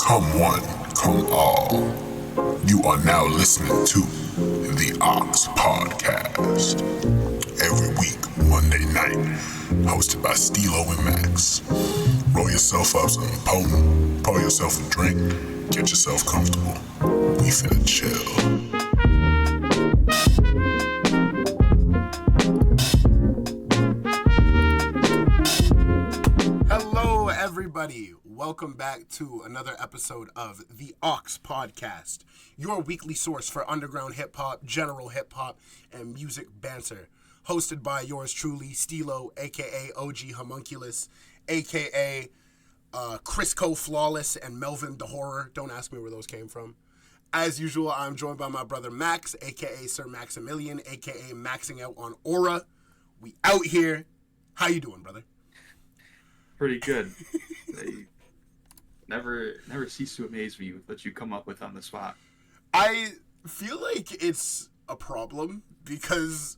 Come one, come all. You are now listening to the Aux Podcast. Every week, Monday night, hosted by Steelo Max. Roll yourself up something potent, pour yourself a drink, get yourself comfortable. We finna chill. Hello, everybody. Welcome back to another episode of the Aux Podcast, your weekly source for underground hip-hop, general hip-hop, and music banter. Hosted by yours truly, Steelo, a.k.a. OG Homunculus, a.k.a. Crisco Flawless, and Melvin the Horror. Don't ask me where those came from. As usual, I'm joined by my brother Max, a.k.a. Sir Maximilian, a.k.a. Maxing Out on Aura. We out here. How you doing, brother? Pretty good. They never cease to amaze me with what you come up with on the spot. I feel like it's a problem because,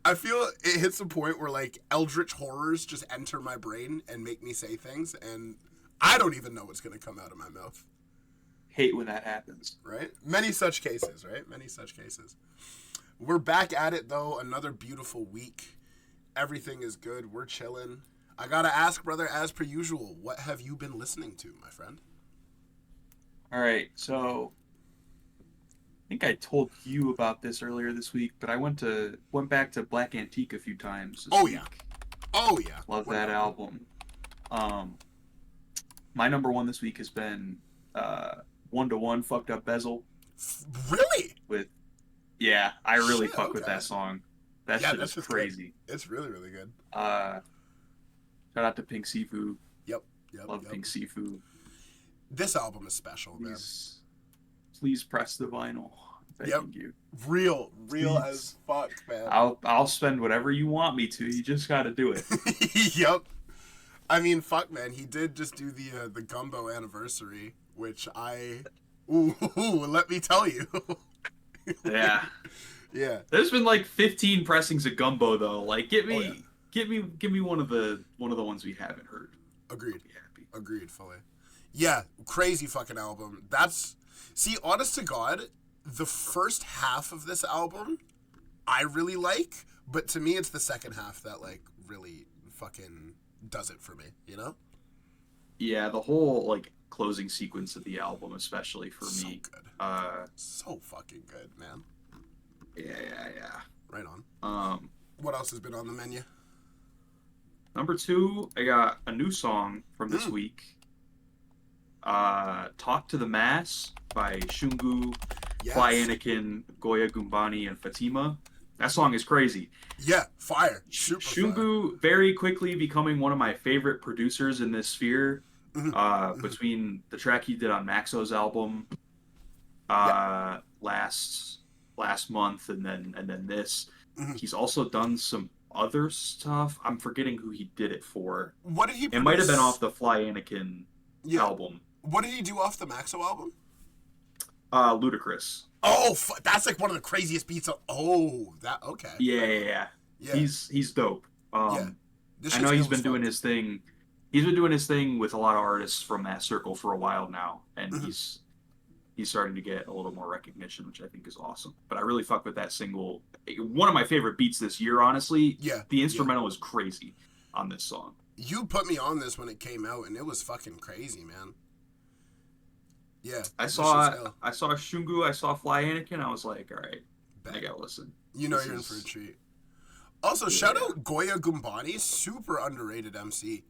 I feel it hits a point where, eldritch horrors just enter my brain and make me say things, and I don't even know what's going to come out of my mouth. Hate when that happens. Right? Many such cases, right? Many such cases. We're back at it, though. Another beautiful week. Everything is good. We're chilling. I gotta ask, brother, as per usual, what have you been listening to, my friend? All right, so I think I told you about this earlier this week, but I went back to Black Antique a few times this week. Oh yeah. Love that album. My number one this week has been 1-to-1 Fucked Up Bezel. Really? I really fuck with that song. That shit is crazy. Good. It's really, really good. Shout out to Pink Sifu. Yep. Love Pink Sifu. This album is special, man. Please press the vinyl. Begging you. Real as fuck, man. I'll spend whatever you want me to. You just got to do it. Yep. I mean, fuck, man. He did just do the Gumbo anniversary, which let me tell you. Yeah. Yeah. There's been 15 pressings of Gumbo though. Give me one of the ones we haven't heard. Agreed. Agreed fully. Yeah, crazy fucking album. Honest to God, the first half of this album I really like, but to me it's the second half that really fucking does it for me, you know? Yeah, the whole closing sequence of the album especially for me. So good. So fucking good, man. Yeah. Right on. What else has been on the menu? Number 2, I got a new song from this week. Talk to the Mass by Shungu, Fly Anakin, Goya Gumbani, and Fatima. That song is crazy. Yeah, fire. Super Shungu fire. Very very quickly becoming one of my favorite producers in this sphere. Between the track he did on Maxo's album last month and then this. He's also done some other stuff. I'm forgetting who he did it for. What did he produce? It might have been off the Fly Anakin album. What did he do off the Maxo album? Ludacris. Oh, that's one of the craziest beats. Okay. Yeah. He's dope. I know he's been doing his thing. He's been doing his thing with a lot of artists from that circle for a while now, and he's starting to get a little more recognition, which I think is awesome. But I really fuck with that single. One of my favorite beats this year, honestly. Yeah. The instrumental is crazy on this song. You put me on this when it came out, and it was fucking crazy, man. Yeah. I saw Shungu, I saw Fly Anakin, I was like, all right, I gotta listen. You know you're in for a treat. Also, shout out Goya Gumbani, super underrated MC.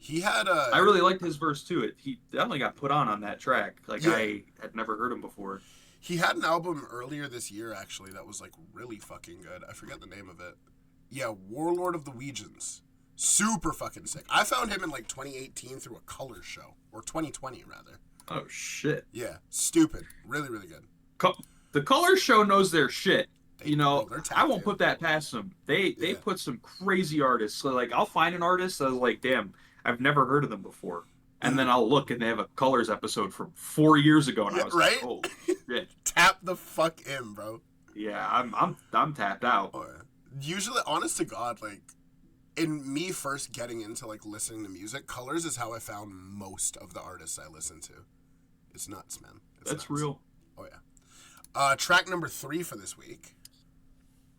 He had I really liked his verse too. He definitely got put on that track. I had never heard him before. He had an album earlier this year, actually, that was really fucking good. I forget the name of it. Yeah, Warlord of the Weegians. Super fucking sick. I found him in 2018 through a Color show, or 2020 rather. Oh shit. Yeah, stupid. Really, really good. The Color show knows their shit. I won't in. put that past them. They put some crazy artists. So I'll find an artist. I was like, damn, I've never heard of them before. And then I'll look and they have a Colors episode from 4 years ago, and I was like, oh shit. Tap the fuck in, bro. Yeah, I'm tapped out. Usually, honest to God, in me first getting into like listening to music, Colors is how I found most of the artists I listen to. It's nuts, man. It's That's nuts. real. Oh yeah. Track number 3 for this week.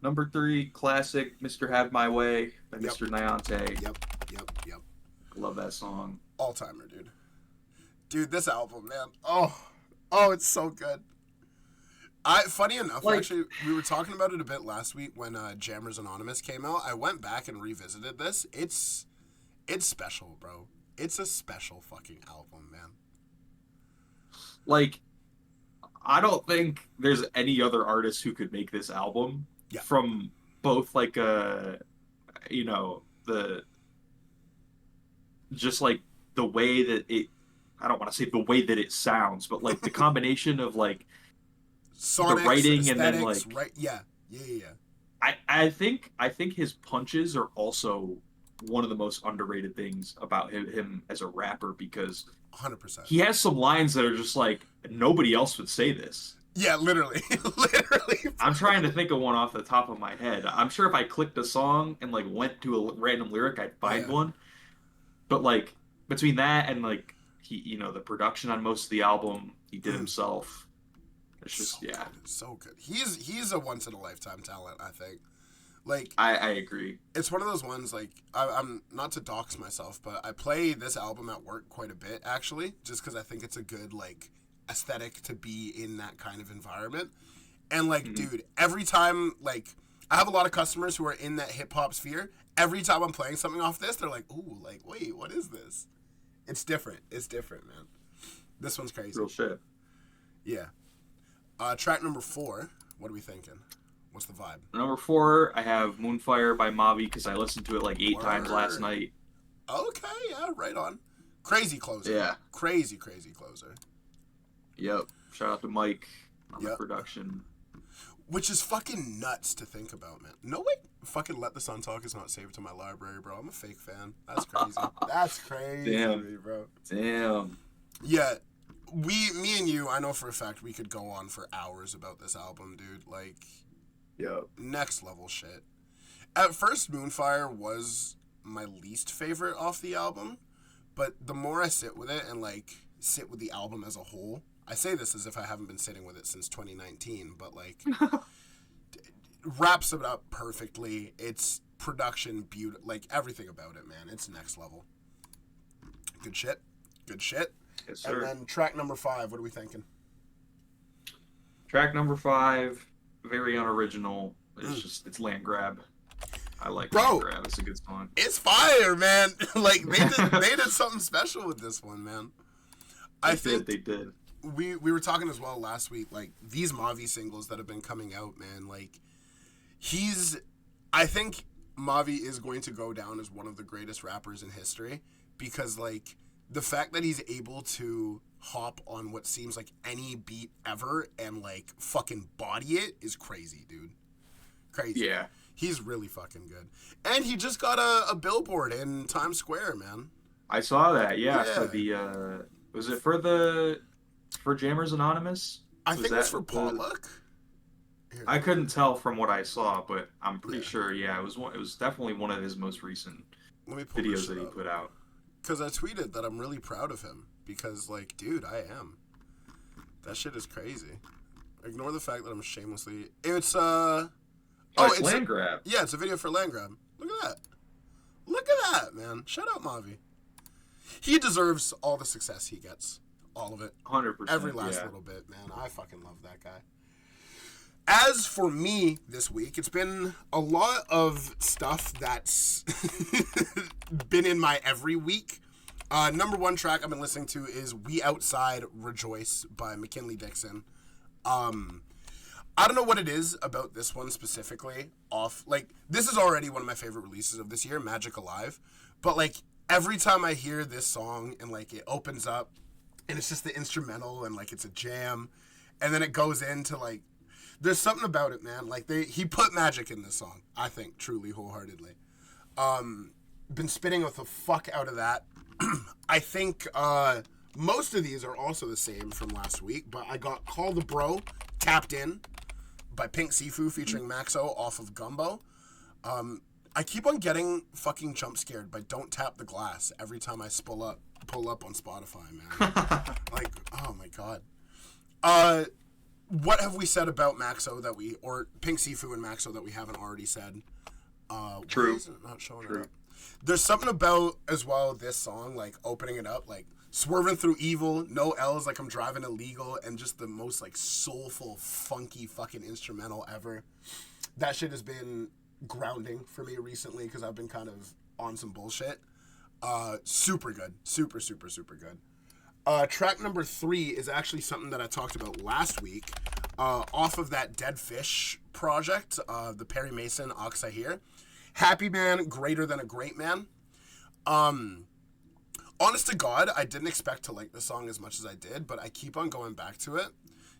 Number 3, classic, Mr. Have My Way by Yep. Mr. Niante. Yep. Love that song. All timer, dude. Dude, this album, man. Oh, it's so good. Funny enough, actually, we were talking about it a bit last week when Jammers Anonymous came out. I went back and revisited this. It's special, bro. It's a special fucking album, man. Like, I don't think there's any other artist who could make this album from both like just like the way that it, I don't want to say the way that it sounds, but like the combination of like Sonics, the writing and then aesthetics, like right? Yeah. I think his punches are also one of the most underrated things about him as a rapper, because 100%. he has some lines that are just like nobody else would say this. Yeah, literally. I'm trying to think of one off the top of my head. I'm sure if I clicked a song and like went to a random lyric, I'd find one. But like between that and like he, the production on most of the album he did himself. It's just so good. He's a once in a lifetime talent, I think. Like I agree. It's one of those ones, like I'm not to dox myself, but I play this album at work quite a bit actually, just because I think it's a good like aesthetic to be in that kind of environment. And like, dude, every time, like, I have a lot of customers who are in that hip hop sphere. Every time I'm playing something off this, they're like, ooh, like, wait, what is this? It's different, man. This one's crazy. Real shit. Yeah. Track number 4. What are we thinking? What's the vibe? Number 4, I have Moonfire by Mavi, because I listened to it like 8 times last night. Okay, yeah, right on. Crazy closer. Yeah. Crazy closer. Yep. Shout out to Mike on the production. Which is fucking nuts to think about, man. No way. Fucking Let the Sun Talk is not saved to my library, bro. I'm a fake fan. That's crazy. That's crazy, bro. Damn. Yeah. Me and you, I know for a fact we could go on for hours about this album, dude. Like, next level shit. At first, Moonfire was my least favorite off the album, but the more I sit with it and, like, sit with the album as a whole, I say this as if I haven't been sitting with it since 2019, but, like, wraps it up perfectly. It's production, like, everything about it, man. It's next level. Good shit. Yes, sir. And then track number 5, what are we thinking? Track number 5, very unoriginal. It's Land Grab. I like Land Grab. It's a good song. It's fire, man. Like, they did something special with this one, man. They did. We were talking as well last week, like, these Mavi singles that have been coming out, man, like, I think Mavi is going to go down as one of the greatest rappers in history, because, like, the fact that he's able to hop on what seems like any beat ever and, like, fucking body it is crazy, dude. Crazy. Yeah. He's really fucking good. And he just got a billboard in Times Square, man. I saw that, for the, was it for Jammers Anonymous? I think it's for Potluck. I couldn't tell from what I saw, but I'm pretty sure, it was definitely one of his most recent videos that he put out. Because I tweeted that I'm really proud of him. Because, like, dude, I am. That shit is crazy. Ignore the fact that I'm shamelessly... It's Land Grab. Yeah, it's a video for Land Grab. Look at that, man. Shout out Mavi. He deserves all the success he gets. All of it. 100%. Every last little bit, man. I fucking love that guy. As for me this week, it's been a lot of stuff that's been in my every week. Number 1 track I've been listening to is We Outside Rejoice by McKinley Dixon. I don't know what it is about this one specifically. This is already one of my favorite releases of this year, Magic Alive. But, like, every time I hear this song and, like, it opens up and it's just the instrumental and, like, it's a jam, and then it goes into, like, there's something about it, man. Like, he put magic in this song, I think, truly, wholeheartedly. Been spitting with the fuck out of that. I think most of these are also the same from last week, but I got Call the Bro, Tapped In, by Pink Sifu featuring Maxo off of Gumbo. I keep on getting fucking jump scared by Don't Tap the Glass every time I pull up on Spotify, man. Like, oh my god. What have we said about Maxo or Pink Sifu and Maxo that we haven't already said? True. Why is it not showing it up? There's something about, as well, this song, like, opening it up, like, swerving through evil, no L's, like I'm driving illegal, and just the most, like, soulful, funky fucking instrumental ever. That shit has been grounding for me recently because I've been kind of on some bullshit. Super good. Super, super, super good. Track number 3 is actually something that I talked about last week, off of that Dead Fish project, the Perry Mason Oxa here. Happy Man, Greater Than a Great Man. Honest to God, I didn't expect to like this song as much as I did, but I keep on going back to it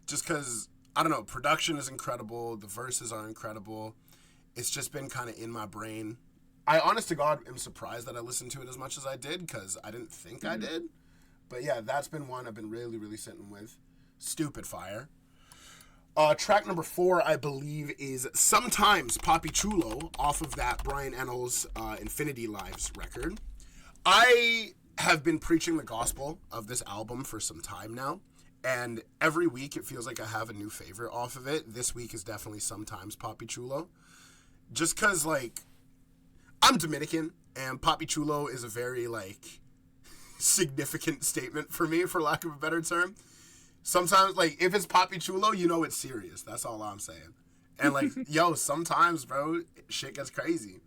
just because, I don't know, production is incredible, the verses are incredible. It's just been kind of in my brain. I, honest to God, am surprised that I listened to it as much as I did because I didn't think I did. But yeah, that's been one I've been really, really sitting with. Stupid fire. Track number 4, I believe, is Sometimes Papi Chulo off of that Brian Ennals Infinity Lives record. I have been preaching the gospel of this album for some time now, and every week it feels like I have a new favorite off of it. This week is definitely Sometimes Papi Chulo. Just because, like, I'm Dominican, and Papi Chulo is a very, like, significant statement for me, for lack of a better term. Sometimes, like, if it's Papi Chulo, you know it's serious. That's all I'm saying. And, like, yo, sometimes, bro, shit gets crazy.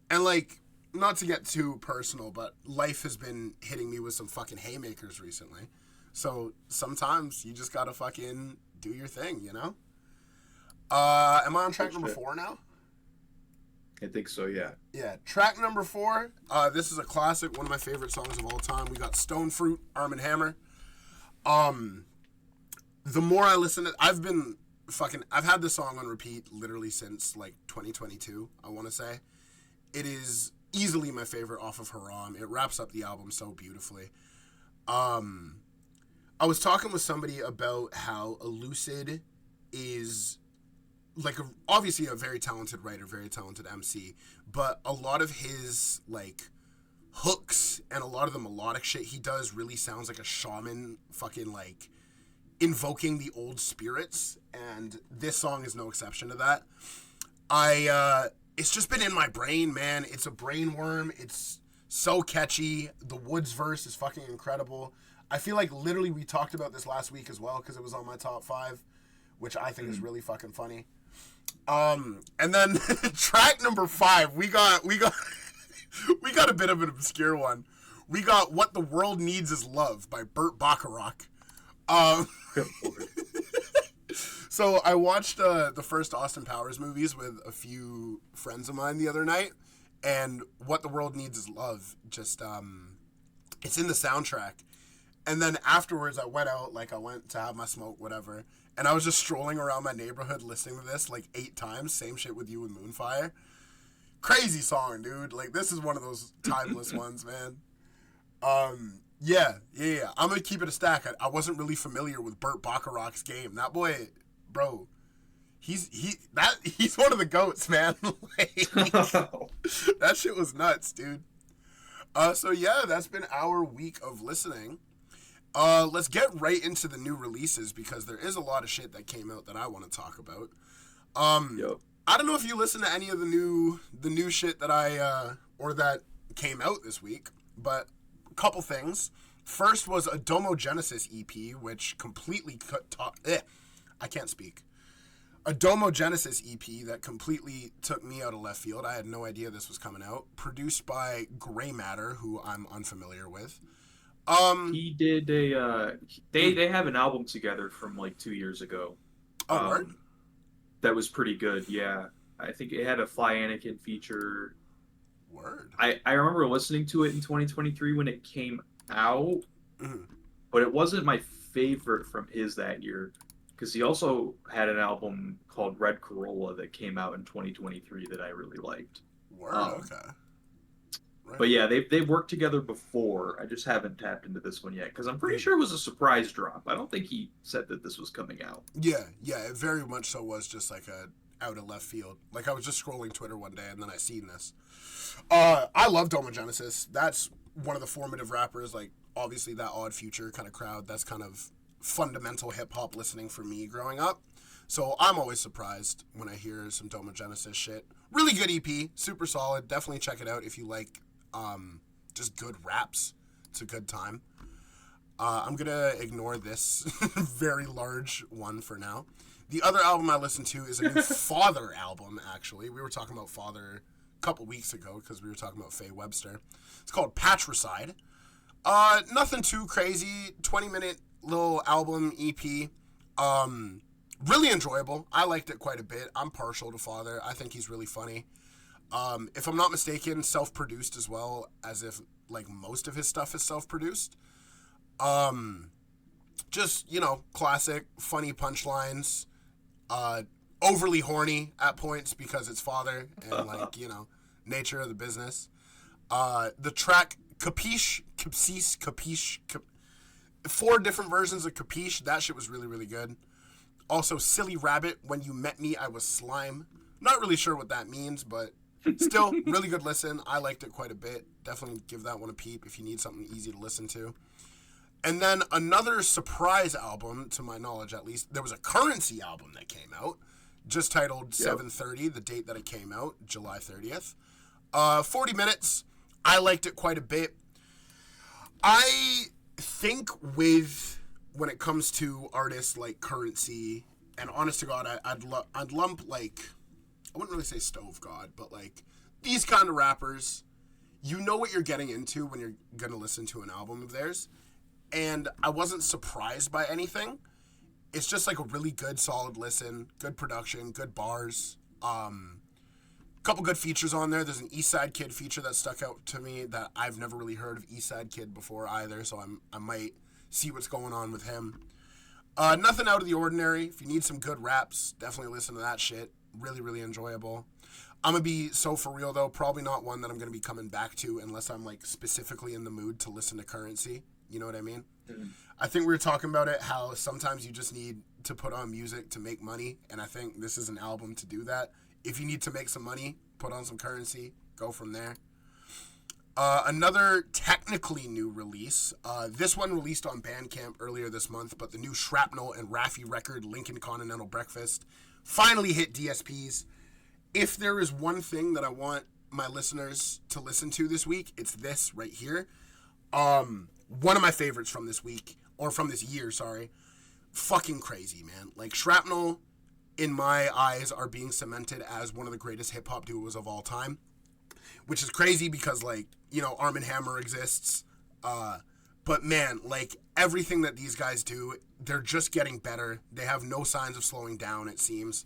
And, like, not to get too personal, but life has been hitting me with some fucking haymakers recently. So sometimes you just gotta fucking do your thing, you know? Am I on track number 4 now? I think so, yeah. Yeah, track number 4. This is a classic, one of my favorite songs of all time. We got Stone Fruit, Arm & Hammer. The more I listen to, I've had this song on repeat literally since, like, 2022, I want to say. It is easily my favorite off of Haram. It wraps up the album so beautifully. I was talking with somebody about how Elucid is, like, obviously a very talented writer, very talented MC, but a lot of his, like, hooks and a lot of the melodic shit he does really sounds like a shaman fucking, like, invoking the old spirits, and this song is no exception to that. It's just been in my brain, man. It's a brain worm. It's so catchy. The Woods verse is fucking incredible. I feel like literally we talked about this last week as well because it was on my top 5, which I think is really fucking funny. And then track number 5, we got a bit of an obscure one. We got What the World Needs Is Love by Burt Bacharach. So I watched the first Austin Powers movies with a few friends of mine the other night, and What the World Needs Is Love. Just it's in the soundtrack. And then afterwards I went out, like I went to have my smoke, whatever, and I was just strolling around my neighborhood listening to this like 8 times. Same shit with You and Moonfire. Crazy song, dude. Like, this is one of those timeless ones, man. Yeah. I'm gonna keep it a stack. I wasn't really familiar with Burt Bacharach's game. That boy, bro, he's one of the goats, man. Like, that shit was nuts, dude. So yeah, that's been our week of listening. Let's get right into the new releases because there is a lot of shit that came out that I want to talk about. Yep. I don't know if you listened to any of the new shit that or that came out this week, but a couple things. First was a Domo Genesis EP, which completely I can't speak. A Domo Genesis EP that completely took me out of left field. I had no idea this was coming out. Produced by Grey Matter, who I'm unfamiliar with. He did they have an album together from like 2 years ago. Oh, word? That was pretty good, yeah. I think it had a Fly Anakin feature. Word. I remember listening to it in 2023 when it came out, but it wasn't my favorite from his that year because he also had an album called Red Corolla that came out in 2023 that I really liked. Word, okay. Right. But yeah, they've worked together before. I just haven't tapped into this one yet because I'm pretty sure it was a surprise drop. I don't think he said that this was coming out. Yeah, it very much so was just like out of left field. Like, I was just scrolling Twitter one day, and then I seen this. I love Domogenesis. That's one of the formative rappers, like, obviously that Odd Future kind of crowd. That's kind of fundamental hip-hop listening for me growing up. So I'm always surprised when I hear some Domogenesis shit. Really good EP, super solid. Definitely check it out if you like just good raps. It's a good time. I'm going to ignore this very large one for now. The other album I listened to is a new Father album, actually. We were talking about Father a couple weeks ago because we were talking about Faye Webster. It's called Patricide. Nothing too crazy. 20-minute little album EP. Really enjoyable. I liked it quite a bit. I'm partial to Father. I think he's really funny. If I'm not mistaken, self-produced as well, as if like most of his stuff is self-produced. Just, you know, classic, funny punchlines. Overly horny at points because it's Father and, like, you know, nature of the business. The track Capiche, 4 different versions of Capiche. That shit was really, really good. Also, Silly Rabbit, When You Met Me, I Was Slime. Not really sure what that means, but still, really good listen. I liked it quite a bit. Definitely give that one a peep if you need something easy to listen to. And then another surprise album, to my knowledge at least. There was a Currency album that came out, just titled 7:30, the date that it came out, July 30th. 40 minutes. I liked it quite a bit. I think when it comes to artists like Currency, and honest to God, I'd lump, like, I wouldn't really say Stove God, but like these kind of rappers, you know what you're getting into when you're going to listen to an album of theirs. And I wasn't surprised by anything. It's just like a really good, solid listen, good production, good bars. Couple good features on there. There's an Eastside Kid feature that stuck out to me that I've never really heard of Eastside Kid before either, so I might see what's going on with him. Nothing out of the ordinary. If you need some good raps, definitely listen to that shit. Really, really enjoyable. I'm going to be so for real, though, probably not one that I'm going to be coming back to unless I'm, like, specifically in the mood to listen to Currency. You know what I mean? Mm-hmm. I think we were talking about it, how sometimes you just need to put on music to make money, and I think this is an album to do that. If you need to make some money, put on some Currency, go from there. Another technically new release. This one released on Bandcamp earlier this month, but the new Shrapnel and Raffi record, Lincoln Continental Breakfast, finally hit DSPs. If there is one thing that I want my listeners to listen to this week, it's this right here. One of my favorites from this week, or from this year, sorry. Fucking crazy, man. Like, Shrapnel, in my eyes, are being cemented as one of the greatest hip-hop duos of all time. Which is crazy because, like, you know, Arm & Hammer exists. But, man, like, everything that these guys do, they're just getting better. They have no signs of slowing down, it seems.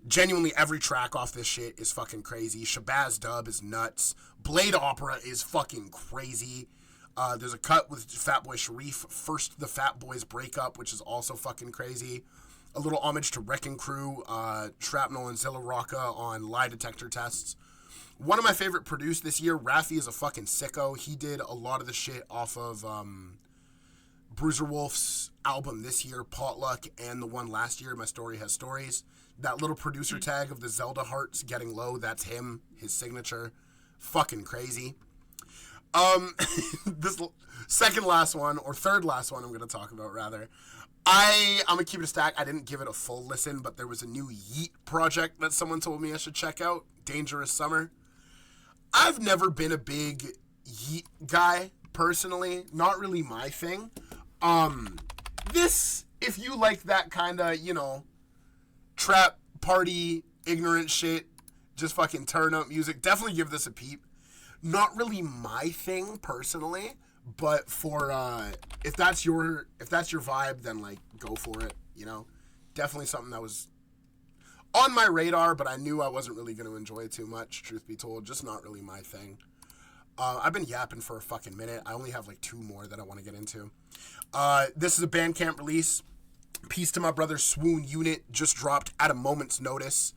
Genuinely, every track off this shit is fucking crazy. Shabazz Dub is nuts. Blade Opera is fucking crazy. There's a cut with Fatboy Sharif, First the Fat Boys Breakup, which is also fucking crazy. A little homage to Wrecking Crew, Shrapnel and Zilla Rocca on Lie Detector Tests. One of my favorite produced this year, Raffi is a fucking sicko. He did a lot of the shit off of Bruiser Wolf's album this year, Potluck, and the one last year, My Story Has Stories. That little producer tag of the Zelda hearts getting low, that's him, his signature. Fucking crazy. This second last one, or third last one I'm going to talk about, rather. I'm going to keep it a stack. I didn't give it a full listen, but there was a new Yeet project that someone told me I should check out, Dangerous Summer. I've never been a big Yeet guy, personally. Not really my thing. This, if you like that kind of, you know, trap, party, ignorant shit, just fucking turn up music, definitely give this a peep. Not really my thing, personally, but for, if that's your vibe, then, like, go for it, you know? Definitely something that was on my radar, but I knew I wasn't really going to enjoy it too much, truth be told. Just not really my thing. I've been yapping for a fucking minute. I only have, like, 2 more that I want to get into. This is a Bandcamp release. Peace to my brother Swoon Unit, just dropped at a moment's notice.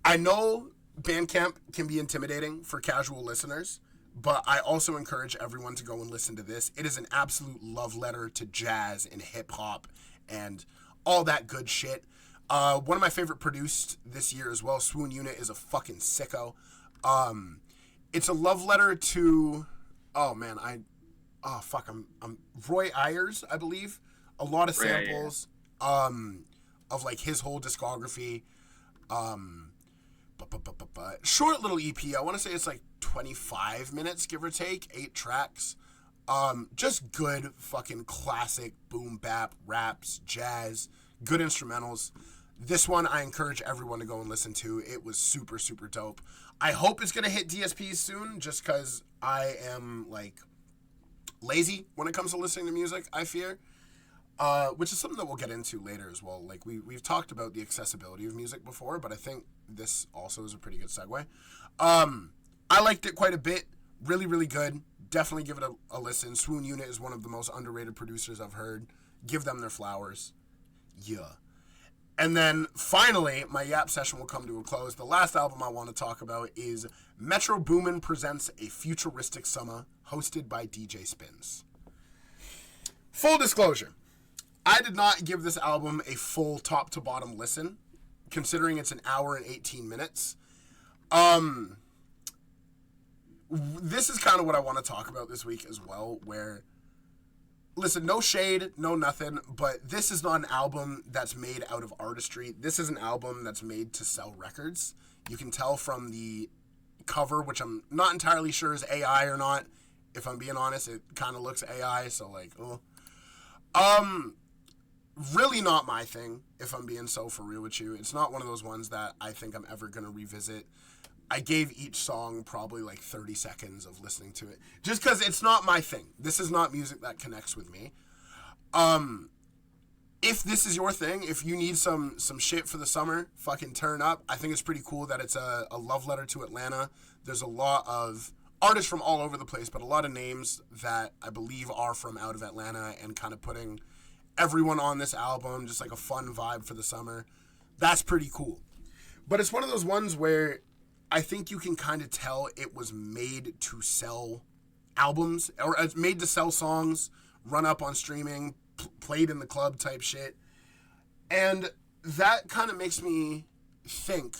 I know Bandcamp can be intimidating for casual listeners, but I also encourage everyone to go and listen to this. It is an absolute love letter to jazz and hip-hop and all that good shit. One of my favorite produced this year as well, Swoon Unit, is a fucking sicko. It's a love letter to, I'm Roy Ayers, I believe. A lot of samples, of like his whole discography. Short little EP. I want to say it's like 25 minutes, give or take, 8 tracks. Just good fucking classic boom bap, raps, jazz, good instrumentals. This one I encourage everyone to go and listen to. It was super, super dope. I hope it's going to hit DSPs soon, just because I am, like, lazy when it comes to listening to music, I fear. Which is something that we'll get into later as well. Like, we've talked about the accessibility of music before, but I think this also is a pretty good segue. I liked it quite a bit. Really, really good. Definitely give it a listen. Swoon Unit is one of the most underrated producers I've heard. Give them their flowers. Yeah. And then, finally, my Yap session will come to a close. The last album I want to talk about is Metro Boomin Presents A Futuristic Summer, hosted by DJ Spins. Full disclosure, I did not give this album a full top-to-bottom listen, considering it's an hour and 18 minutes. This is kind of what I want to talk about this week as well, where... Listen, no shade, no nothing, but this is not an album that's made out of artistry. This is an album that's made to sell records. You can tell from the cover, which I'm not entirely sure is AI or not. If I'm being honest, it kind of looks AI, so like, oh. Really not my thing, if I'm being so for real with you. It's not one of those ones that I think I'm ever going to revisit. I gave each song probably like 30 seconds of listening to it. Just because it's not my thing. This is not music that connects with me. If this is your thing, if you need some shit for the summer, fucking turn up. I think it's pretty cool that it's a love letter to Atlanta. There's a lot of artists from all over the place, but a lot of names that I believe are from out of Atlanta, and kind of putting everyone on this album, just like a fun vibe for the summer. That's pretty cool. But it's one of those ones where I think you can kind of tell it was made to sell albums, or it's made to sell songs, run up on streaming, played in the club type shit. And that kind of makes me think,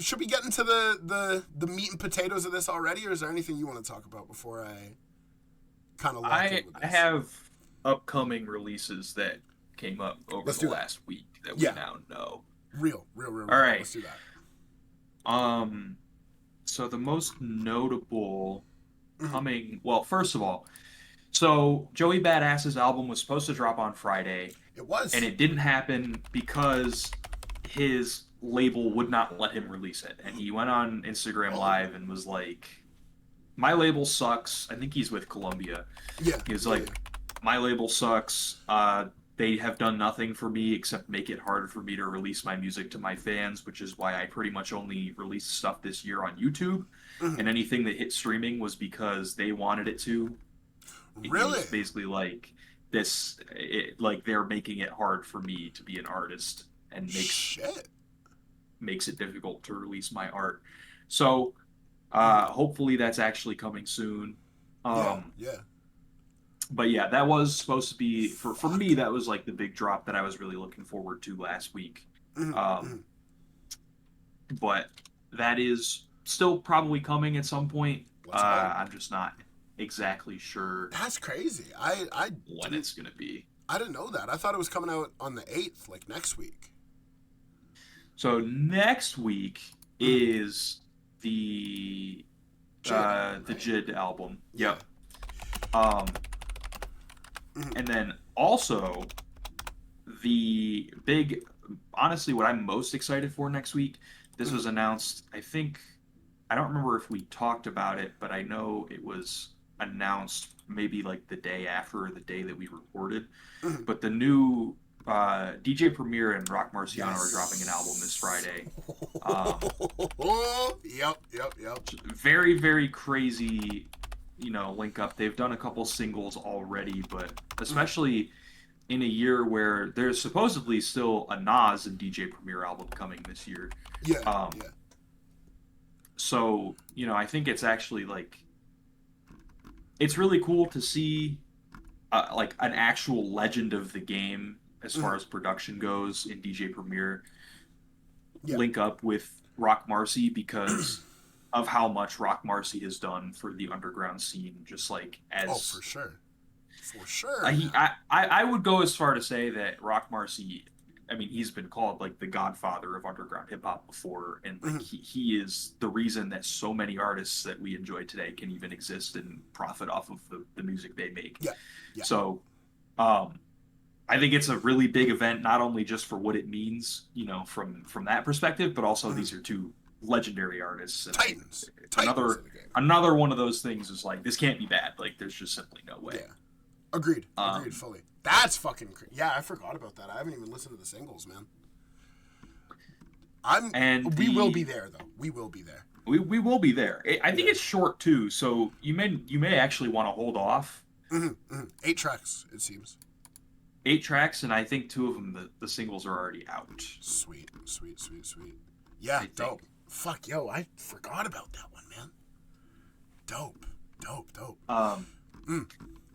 should we get into the meat and potatoes of this already, or is there anything you want to talk about before I kind of lock in with this? I have upcoming releases that came up over the last week that we now know. Real. All right. Let's do that. So the most notable coming, well, first of all, so Joey Badass's album was supposed to drop on Friday. It was. And it didn't happen because his label would not let him release it. And he went on Instagram Live and was like, my label sucks. I think he's with Columbia. Yeah. He was like, my label sucks. They have done nothing for me except make it harder for me to release my music to my fans, which is why I pretty much only released stuff this year on YouTube. Mm-hmm. And anything that hit streaming was because they wanted it to. Really? It's basically like this, like they're making it hard for me to be an artist and makes it difficult to release my art. So hopefully that's actually coming soon. Yeah. But yeah, that was supposed to be, for me, that was like the big drop that I was really looking forward to last week. But that is still probably coming at some point. I'm just not exactly sure. That's crazy. When it's going to be. I didn't know that. I thought it was coming out on the 8th, like next week. So next week is the JID album. Yep. And then also the big, honestly, what I'm most excited for next week, this was announced, I don't remember if we talked about it, but I know it was announced maybe like the day after or the day that we recorded. But the new DJ Premier and Rock Marciano are dropping an album this Friday. Yep. Very, very crazy, link up. They've done a couple singles already, but especially in a year where there's supposedly still a Nas and DJ Premier album coming this year. Yeah. So, I think it's actually like, it's really cool to see like an actual legend of the game as far as production goes in DJ Premier, link up with Rock Marcy because of how much Rock Marcy has done for the underground scene. Just like as for sure. I would go as far to say that Rock Marcy, I mean, he's been called like the godfather of underground hip hop before, and like he is the reason that so many artists that we enjoy today can even exist and profit off of the music they make. Yeah. So, I think it's a really big event, not only just for what it means, you know, from that perspective, but also these are two legendary artists. And Titans. Another one of those things is like, this can't be bad. Like, there's just simply no way. Yeah. Agreed fully. That's fucking crazy. Yeah, I forgot about that. I haven't even listened to the singles, man. We will be there, though. We will be there. We will be there. I think it's short, too, so you may actually want to hold off. 8 tracks, it seems. 8 tracks, and I think 2 of them, the singles are already out. Sweet. Yeah, dope. Fuck, yo, I forgot about that one, man. Dope.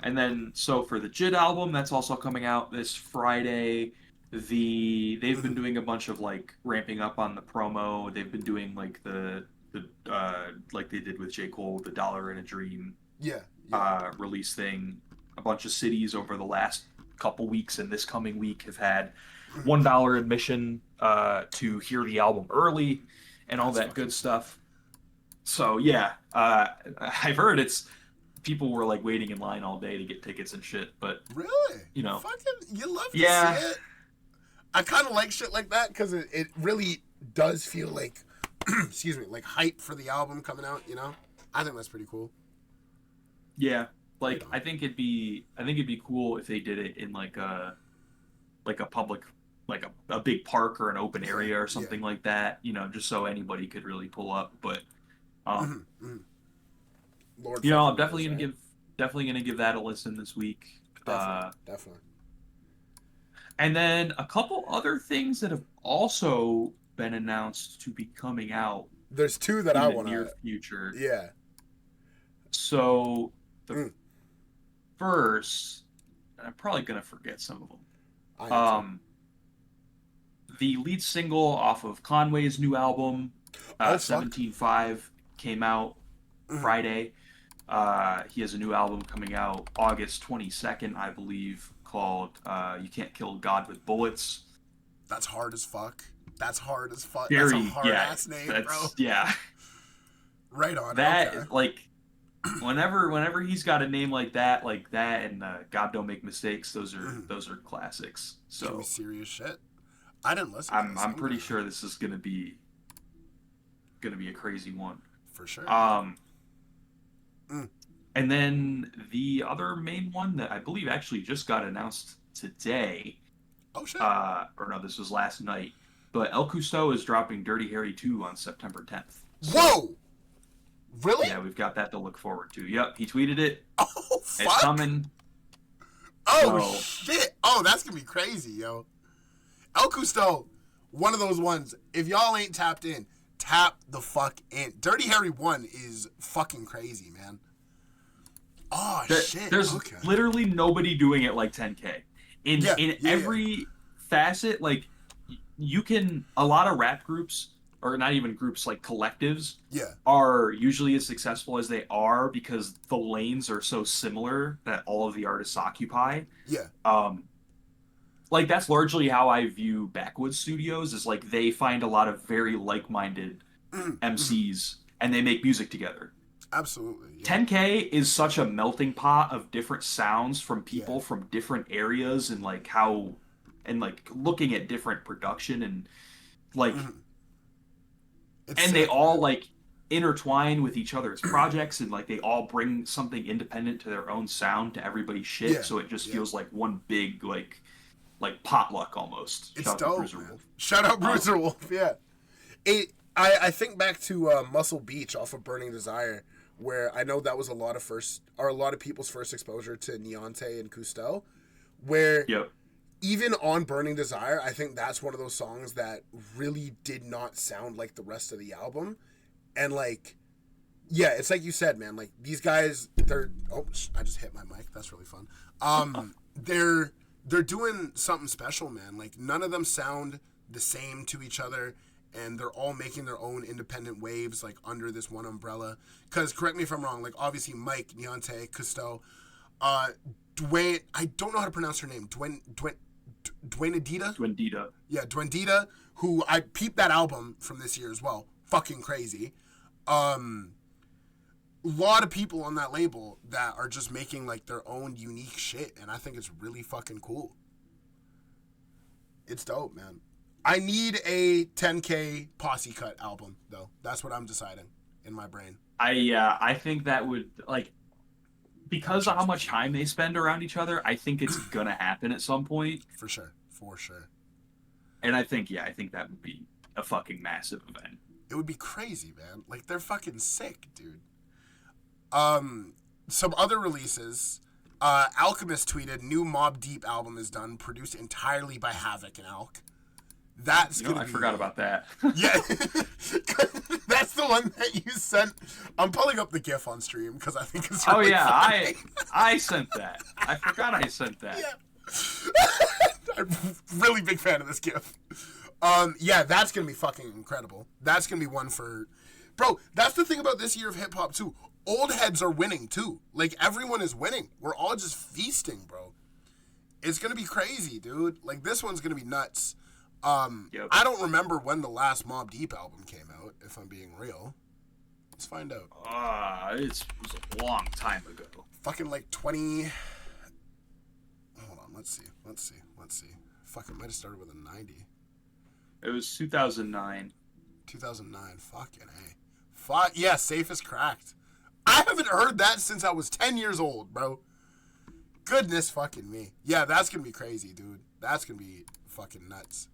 And then, so for the JIT album, that's also coming out this Friday. They've been doing a bunch of like ramping up on the promo. They've been doing like the like they did with J. Cole, the $1 in a Dream release thing. A bunch of cities over the last couple weeks and this coming week have had $1 admission to hear the album early and all that good stuff. So yeah, I've heard people were like waiting in line all day to get tickets and shit, but really, you know, you love to see it. I kind of like shit like that because it really does feel like, excuse me, like hype for the album coming out. You know, I think that's pretty cool. Yeah, like I think it'd be cool if they did it in like a public, like a big park or an open area or something like that. You know, just so anybody could really pull up. But Lord, you know, I'm definitely gonna give that a listen this week. Definitely. And then a couple other things that have also been announced to be coming out. There's 2 that I want in the near future. Yeah. So the first, and I'm probably gonna forget some of them. The lead single off of Conway's new album, 17.5, came out Friday. He has a new album coming out August 22nd, I believe, called You Can't Kill God with Bullets. That's hard as fuck. That's a Very, hard-ass name, bro. Yeah. Right on. That, okay. like, whenever he's got a name like that and God Don't Make Mistakes, those are classics. So give me serious shit. I didn't listen. I'm pretty sure this is gonna be a crazy one. For sure. And then the other main one that I believe actually just got announced today. Oh shit. Or no, this was last night. But El Cousteau is dropping Dirty Harry 2 on September 10th. So, whoa! Really? Yeah, we've got that to look forward to. Yep, he tweeted it. Oh, fuck. It's coming. Oh, shit. Oh, that's going to be crazy, yo. El Cousteau, one of those ones. If y'all ain't tapped in, tap the fuck in. Dirty Harry 1 is fucking crazy, man. Oh, shit. There's literally nobody doing it like 10K. In every facet, like, you can, a lot of rap groups, or not even groups, like collectives, are usually as successful as they are because the lanes are so similar that all of the artists occupy. Yeah. Like, that's largely how I view Backwoods Studios, is like they find a lot of very like-minded MCs and they make music together. Absolutely. Yeah. 10K is such a melting pot of different sounds from people from different areas and like how, and like looking at different production and like, and they all like intertwine with each other's projects and like they all bring something independent to their own sound to everybody's shit. So it just feels like one big like potluck almost. It's dope, man. Shout out Bruiser Wolf. Yeah. I think back to Muscle Beach off of Burning Desire, where I know that was a lot of people's first exposure to Neonte and Cousteau, where even on Burning Desire, I think that's one of those songs that really did not sound like the rest of the album. And like, yeah, it's like you said, man, like these guys, I just hit my mic. That's really fun. they're doing something special, man. Like, none of them sound the same to each other, and they're all making their own independent waves, like, under this one umbrella. Because, correct me if I'm wrong, like, obviously Mike, Deontay, Cousteau, Dwayne, I don't know how to pronounce her name, Dwayne Adida? Dwendita. Yeah, Dwendita, who I peeped that album from this year as well. Fucking crazy. Lot of people on that label that are just making like their own unique shit, and I think it's really fucking cool. It's dope, man. I need a 10K Posse Cut album though. That's what I'm deciding in my brain. I think that would, like, because of how much time they spend around each other, I think it's gonna happen at some point. For sure. And I think that would be a fucking massive event. It would be crazy, man. Like, they're fucking sick, dude. Some other releases. Alchemist tweeted, new Mobb Deep album is done, produced entirely by Havoc and Alk. That's gonna be... I forgot about that. Yeah. That's the one that you sent. I'm pulling up the GIF on stream because I think it's really funny. I sent that. I forgot I sent that. Yeah. I'm really big fan of this GIF. Yeah, that's gonna be fucking incredible. That's gonna be one for... Bro, that's the thing about this year of hip-hop, too. Old heads are winning, too. Like, everyone is winning. We're all just feasting, bro. It's gonna be crazy, dude. Like, this one's gonna be nuts. Yep. I don't remember when the last Mobb Deep album came out, if I'm being real. Let's find out. It was a long time ago. Fucking like 20... Hold on, let's see. Fuck, it might have started with a 90. It was 2009. 2009, fucking A. Yeah, Safe is Cracked. I haven't heard that since I was 10 years old, bro. Goodness fucking me. Yeah, that's gonna be crazy, dude. That's gonna be fucking nuts.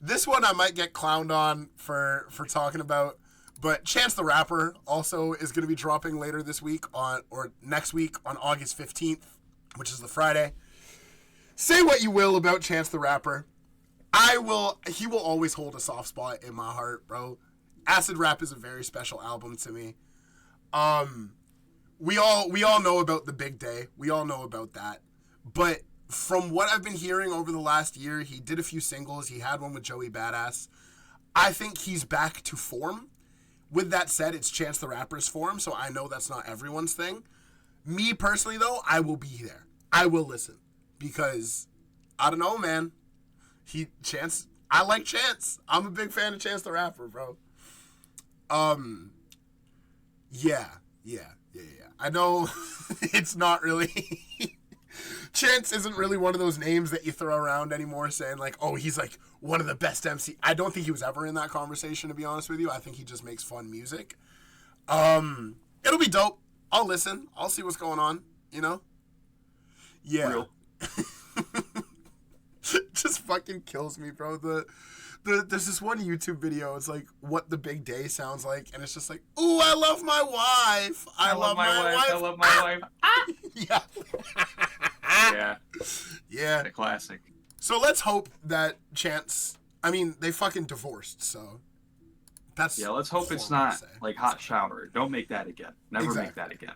This one I might get clowned on for talking about, but Chance the Rapper also is gonna be dropping later this week or next week on August 15th, which is the Friday. Say what you will about Chance the Rapper. He will always hold a soft spot in my heart, bro. Acid Rap is a very special album to me. We all know about The Big Day. We all know about that. But from what I've been hearing over the last year, he did a few singles. He had one with Joey Badass. I think he's back to form. With that said, it's Chance the Rapper's form, so I know that's not everyone's thing. Me personally, though, I will be there. I will listen. Because, I don't know, man. I like Chance. I'm a big fan of Chance the Rapper, bro. Yeah. I know it's not really... Chance isn't really one of those names that you throw around anymore saying, like, oh, he's, like, one of the best MC. I don't think he was ever in that conversation, to be honest with you. I think he just makes fun music. It'll be dope. I'll listen. I'll see what's going on, you know? Yeah. Real. Just fucking kills me, bro. There's this one YouTube video. It's like what The Big Day sounds like, and it's just like, ooh, I love my wife. I love my wife. I love my wife. Ah! Yeah. Yeah. A classic. So let's hope that Chance. I mean, they fucking divorced, so that's. Yeah, let's hope it's not like Hot Shower. Don't make that again. Never make that again.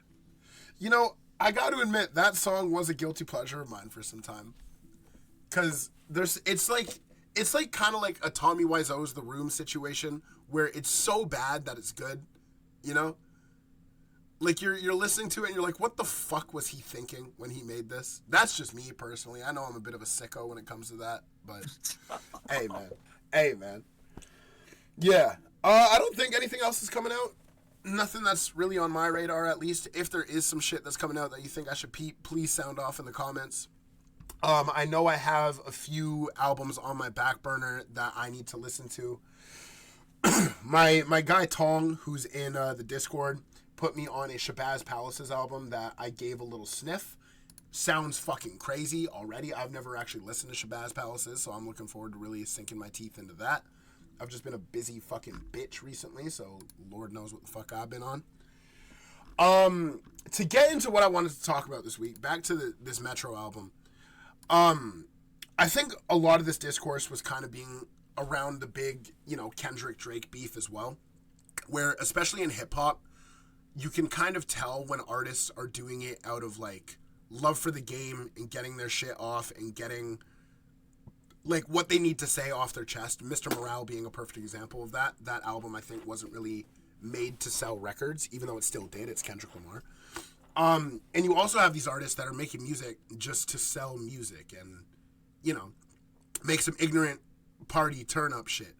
You know, I got to admit that song was a guilty pleasure of mine for some time, because it's like kind of like a Tommy Wiseau's The Room situation where it's so bad that it's good, you know? Like you're listening to it and you're like, what the fuck was he thinking when he made this? That's just me personally. I know I'm a bit of a sicko when it comes to that, but hey man. Yeah. I don't think anything else is coming out. Nothing that's really on my radar, at least. If there is some shit that's coming out that you think I should please sound off in the comments. I know I have a few albums on my back burner that I need to listen to. My guy Tong, who's in the Discord, put me on a Shabazz Palaces album that I gave a little sniff. Sounds fucking crazy already. I've never actually listened to Shabazz Palaces, so I'm looking forward to really sinking my teeth into that. I've just been a busy fucking bitch recently, so Lord knows what the fuck I've been on. To get into what I wanted to talk about this week, back to this Metro album. I think a lot of this discourse was kind of being around the big, Kendrick Drake beef as well, where especially in hip hop, you can kind of tell when artists are doing it out of like love for the game and getting their shit off and getting like what they need to say off their chest. Mr. Morale being a perfect example of that. That album I think wasn't really made to sell records, even though it still did. It's Kendrick Lamar. And you also have these artists that are making music just to sell music and, you know, make some ignorant party turn up shit.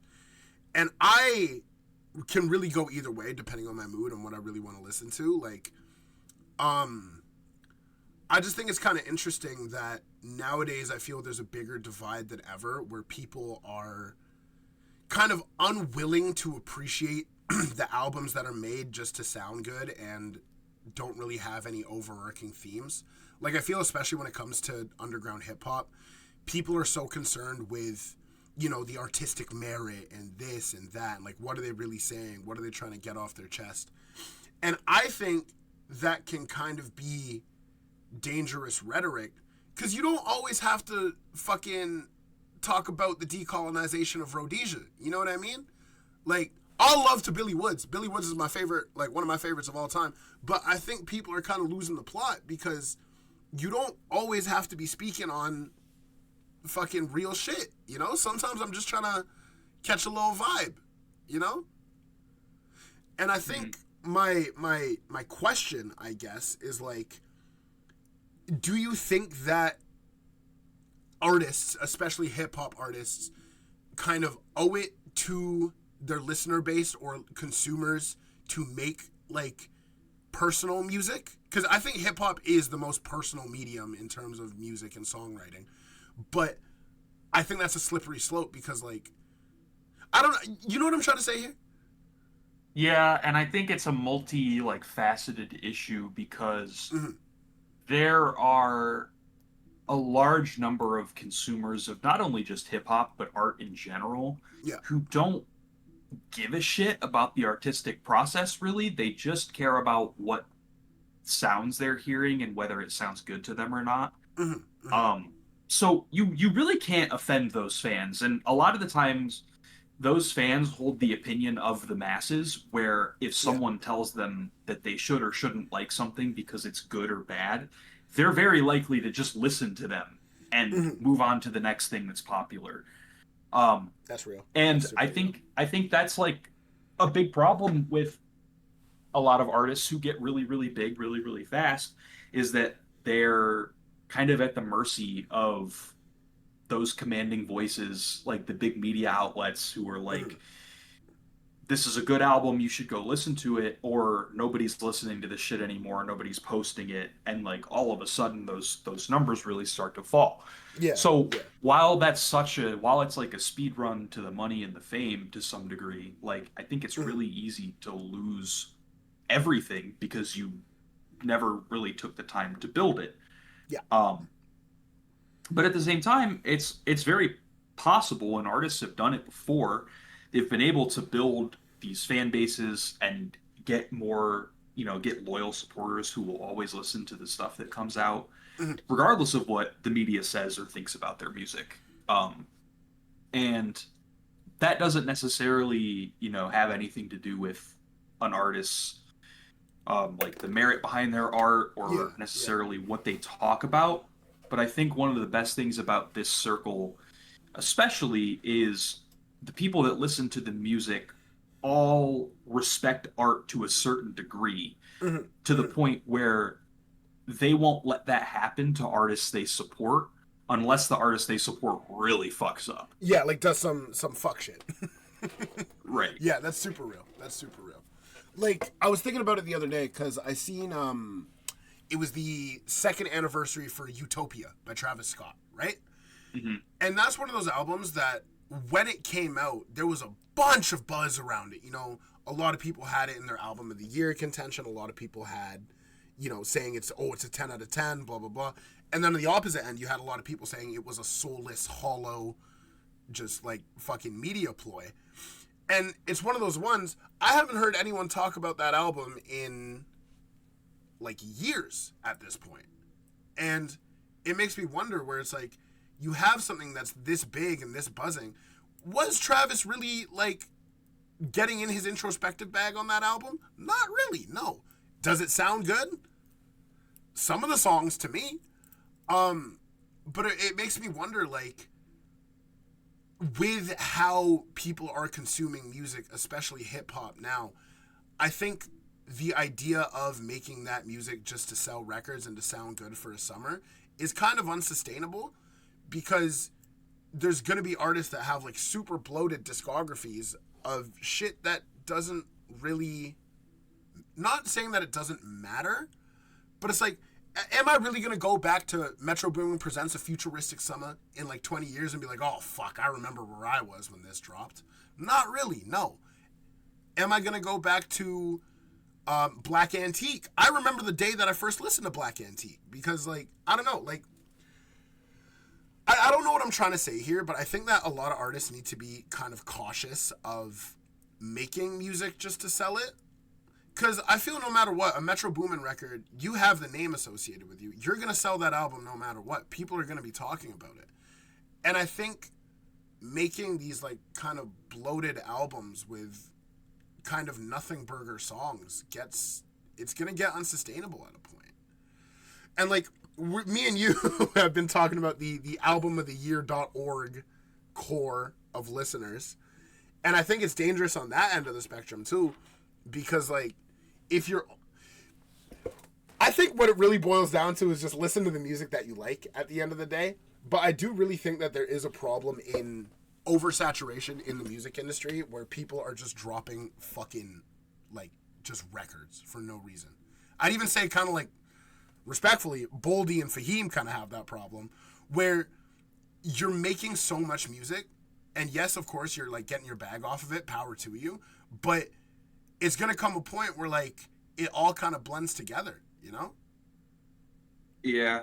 And I can really go either way depending on my mood and what I really want to listen to. Like, I just think it's kind of interesting that nowadays I feel there's a bigger divide than ever where people are kind of unwilling to appreciate the albums that are made just to sound good and don't really have any overarching themes. Like, I feel especially when it comes to underground hip-hop, people are so concerned with, you know, the artistic merit and this and that. And like, what are they really saying? What are they trying to get off their chest? And I think that can kind of be dangerous rhetoric because you don't always have to fucking talk about the decolonization of Rhodesia. You know what I mean? Like, all love to Billy Woods. Billy Woods is my favorite, like one of my favorites of all time. But I think people are kind of losing the plot because you don't always have to be speaking on fucking real shit, you know? Sometimes I'm just trying to catch a little vibe, you know? And I think my question, I guess, is like, do you think that artists, especially hip-hop artists, kind of owe it to their listener base or consumers to make, like, personal music? Because I think hip-hop is the most personal medium in terms of music and songwriting. But I think that's a slippery slope because, like, I don't know. You know what I'm trying to say here? Yeah, and I think it's a faceted issue because there are a large number of consumers of not only just hip-hop, but art in general, who don't give a shit about the artistic process, really. They just care about what sounds they're hearing and whether it sounds good to them or not. So you really can't offend those fans. And a lot of the times, those fans hold the opinion of the masses, where if someone tells them that they should or shouldn't like something because it's good or bad, they're very likely to just listen to them and move on to the next thing that's popular. That's real. And that's I think that's like a big problem with a lot of artists who get really, really big, really, really fast, is that they're kind of at the mercy of those commanding voices, like the big media outlets who are like, this is a good album, you should go listen to it, or nobody's listening to this shit anymore, nobody's posting it, and like all of a sudden those numbers really start to fall. While it's like a speed run to the money and the fame to some degree, like I think it's really easy to lose everything because you never really took the time to build it. But at the same time, it's very possible, and artists have done it before. They've been able to build these fan bases and get more, get loyal supporters who will always listen to the stuff that comes out, regardless of what the media says or thinks about their music. And that doesn't necessarily, have anything to do with an artist's, like the merit behind their art or necessarily what they talk about. But I think one of the best things about this circle, especially, is the people that listen to the music all respect art to a certain degree, to the point where they won't let that happen to artists they support unless the artist they support really fucks up. Yeah, like does some fuck shit. Right. Yeah, that's super real. Like, I was thinking about it the other day because I seen, it was the second anniversary for Utopia by Travis Scott, right? And that's one of those albums that when it came out, there was a bunch of buzz around it. A lot of people had it in their album of the year contention. A lot of people had, saying it's a 10 out of 10, blah, blah, blah. And then on the opposite end, you had a lot of people saying it was a soulless, hollow, just like fucking media ploy. And it's one of those ones, I haven't heard anyone talk about that album in like years at this point. And it makes me wonder where it's like, you have something that's this big and this buzzing. Was Travis really like getting in his introspective bag on that album? Not really, no. Does it sound good? some of the songs to me. But it makes me wonder, like, with how people are consuming music, especially hip-hop now, I think the idea of making that music just to sell records and to sound good for a summer is kind of unsustainable, because there's going to be artists that have, like, super bloated discographies of shit that doesn't really... Not saying that it doesn't matter, but it's like, am I really going to go back to Metro Boomin Presents A Futuristic Summer in like 20 years and be like, oh, fuck, I remember where I was when this dropped? Not really, no. Am I going to go back to Black Antique? I remember the day that I first listened to Black Antique because, like, I don't know, like, I don't know what I'm trying to say here, but I think that a lot of artists need to be kind of cautious of making music just to sell it. Because I feel no matter what, a Metro Boomin record, you have the name associated with you. You're going to sell that album no matter what. People are going to be talking about it. And I think making these, like, kind of bloated albums with kind of nothing burger songs it's going to get unsustainable at a point. And, like, me and you have been talking about the albumoftheyear.org core of listeners. And I think it's dangerous on that end of the spectrum, too. Because, like, I think what it really boils down to is just listen to the music that you like at the end of the day. But I do really think that there is a problem in oversaturation in the music industry where people are just dropping fucking, like, just records for no reason. I'd even say kind of like, respectfully, Boldy and Fahim kind of have that problem where you're making so much music, and yes, of course, you're, like, getting your bag off of it, power to you, but it's going to come a point where, like, it all kind of blends together, you know? Yeah.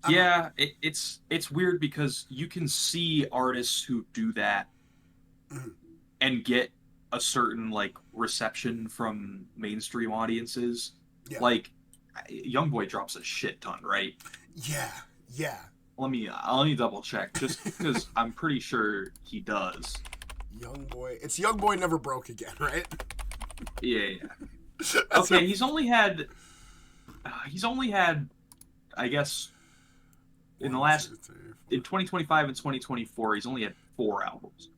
Yeah, it's weird because you can see artists who do that and get a certain, like, reception from mainstream audiences. Yeah. Like, Youngboy drops a shit ton, right? Yeah. Let me double check, just because I'm pretty sure he does. Youngboy. It's Youngboy Never Broke Again, right? Yeah. Okay, he's only had, I guess, in 2025 and 2024, he's only had 4 albums,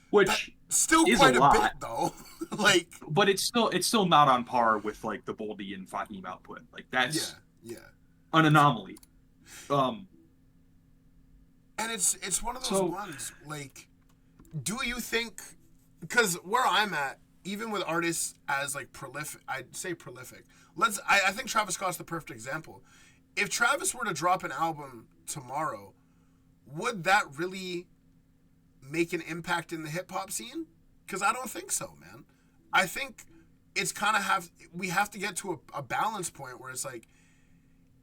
which that's still is quite a lot, bit, though. Like, but it's still not on par with, like, the Boldy and Fahim output. Like, that's an anomaly. And it's one of those ones, like, do you think, because where I'm at, even with artists as, like, prolific, I'd say prolific. I think Travis Scott's the perfect example. If Travis were to drop an album tomorrow, would that really make an impact in the hip-hop scene? Because I don't think so, man. I think it's kind of we have to get to a balance point where it's like,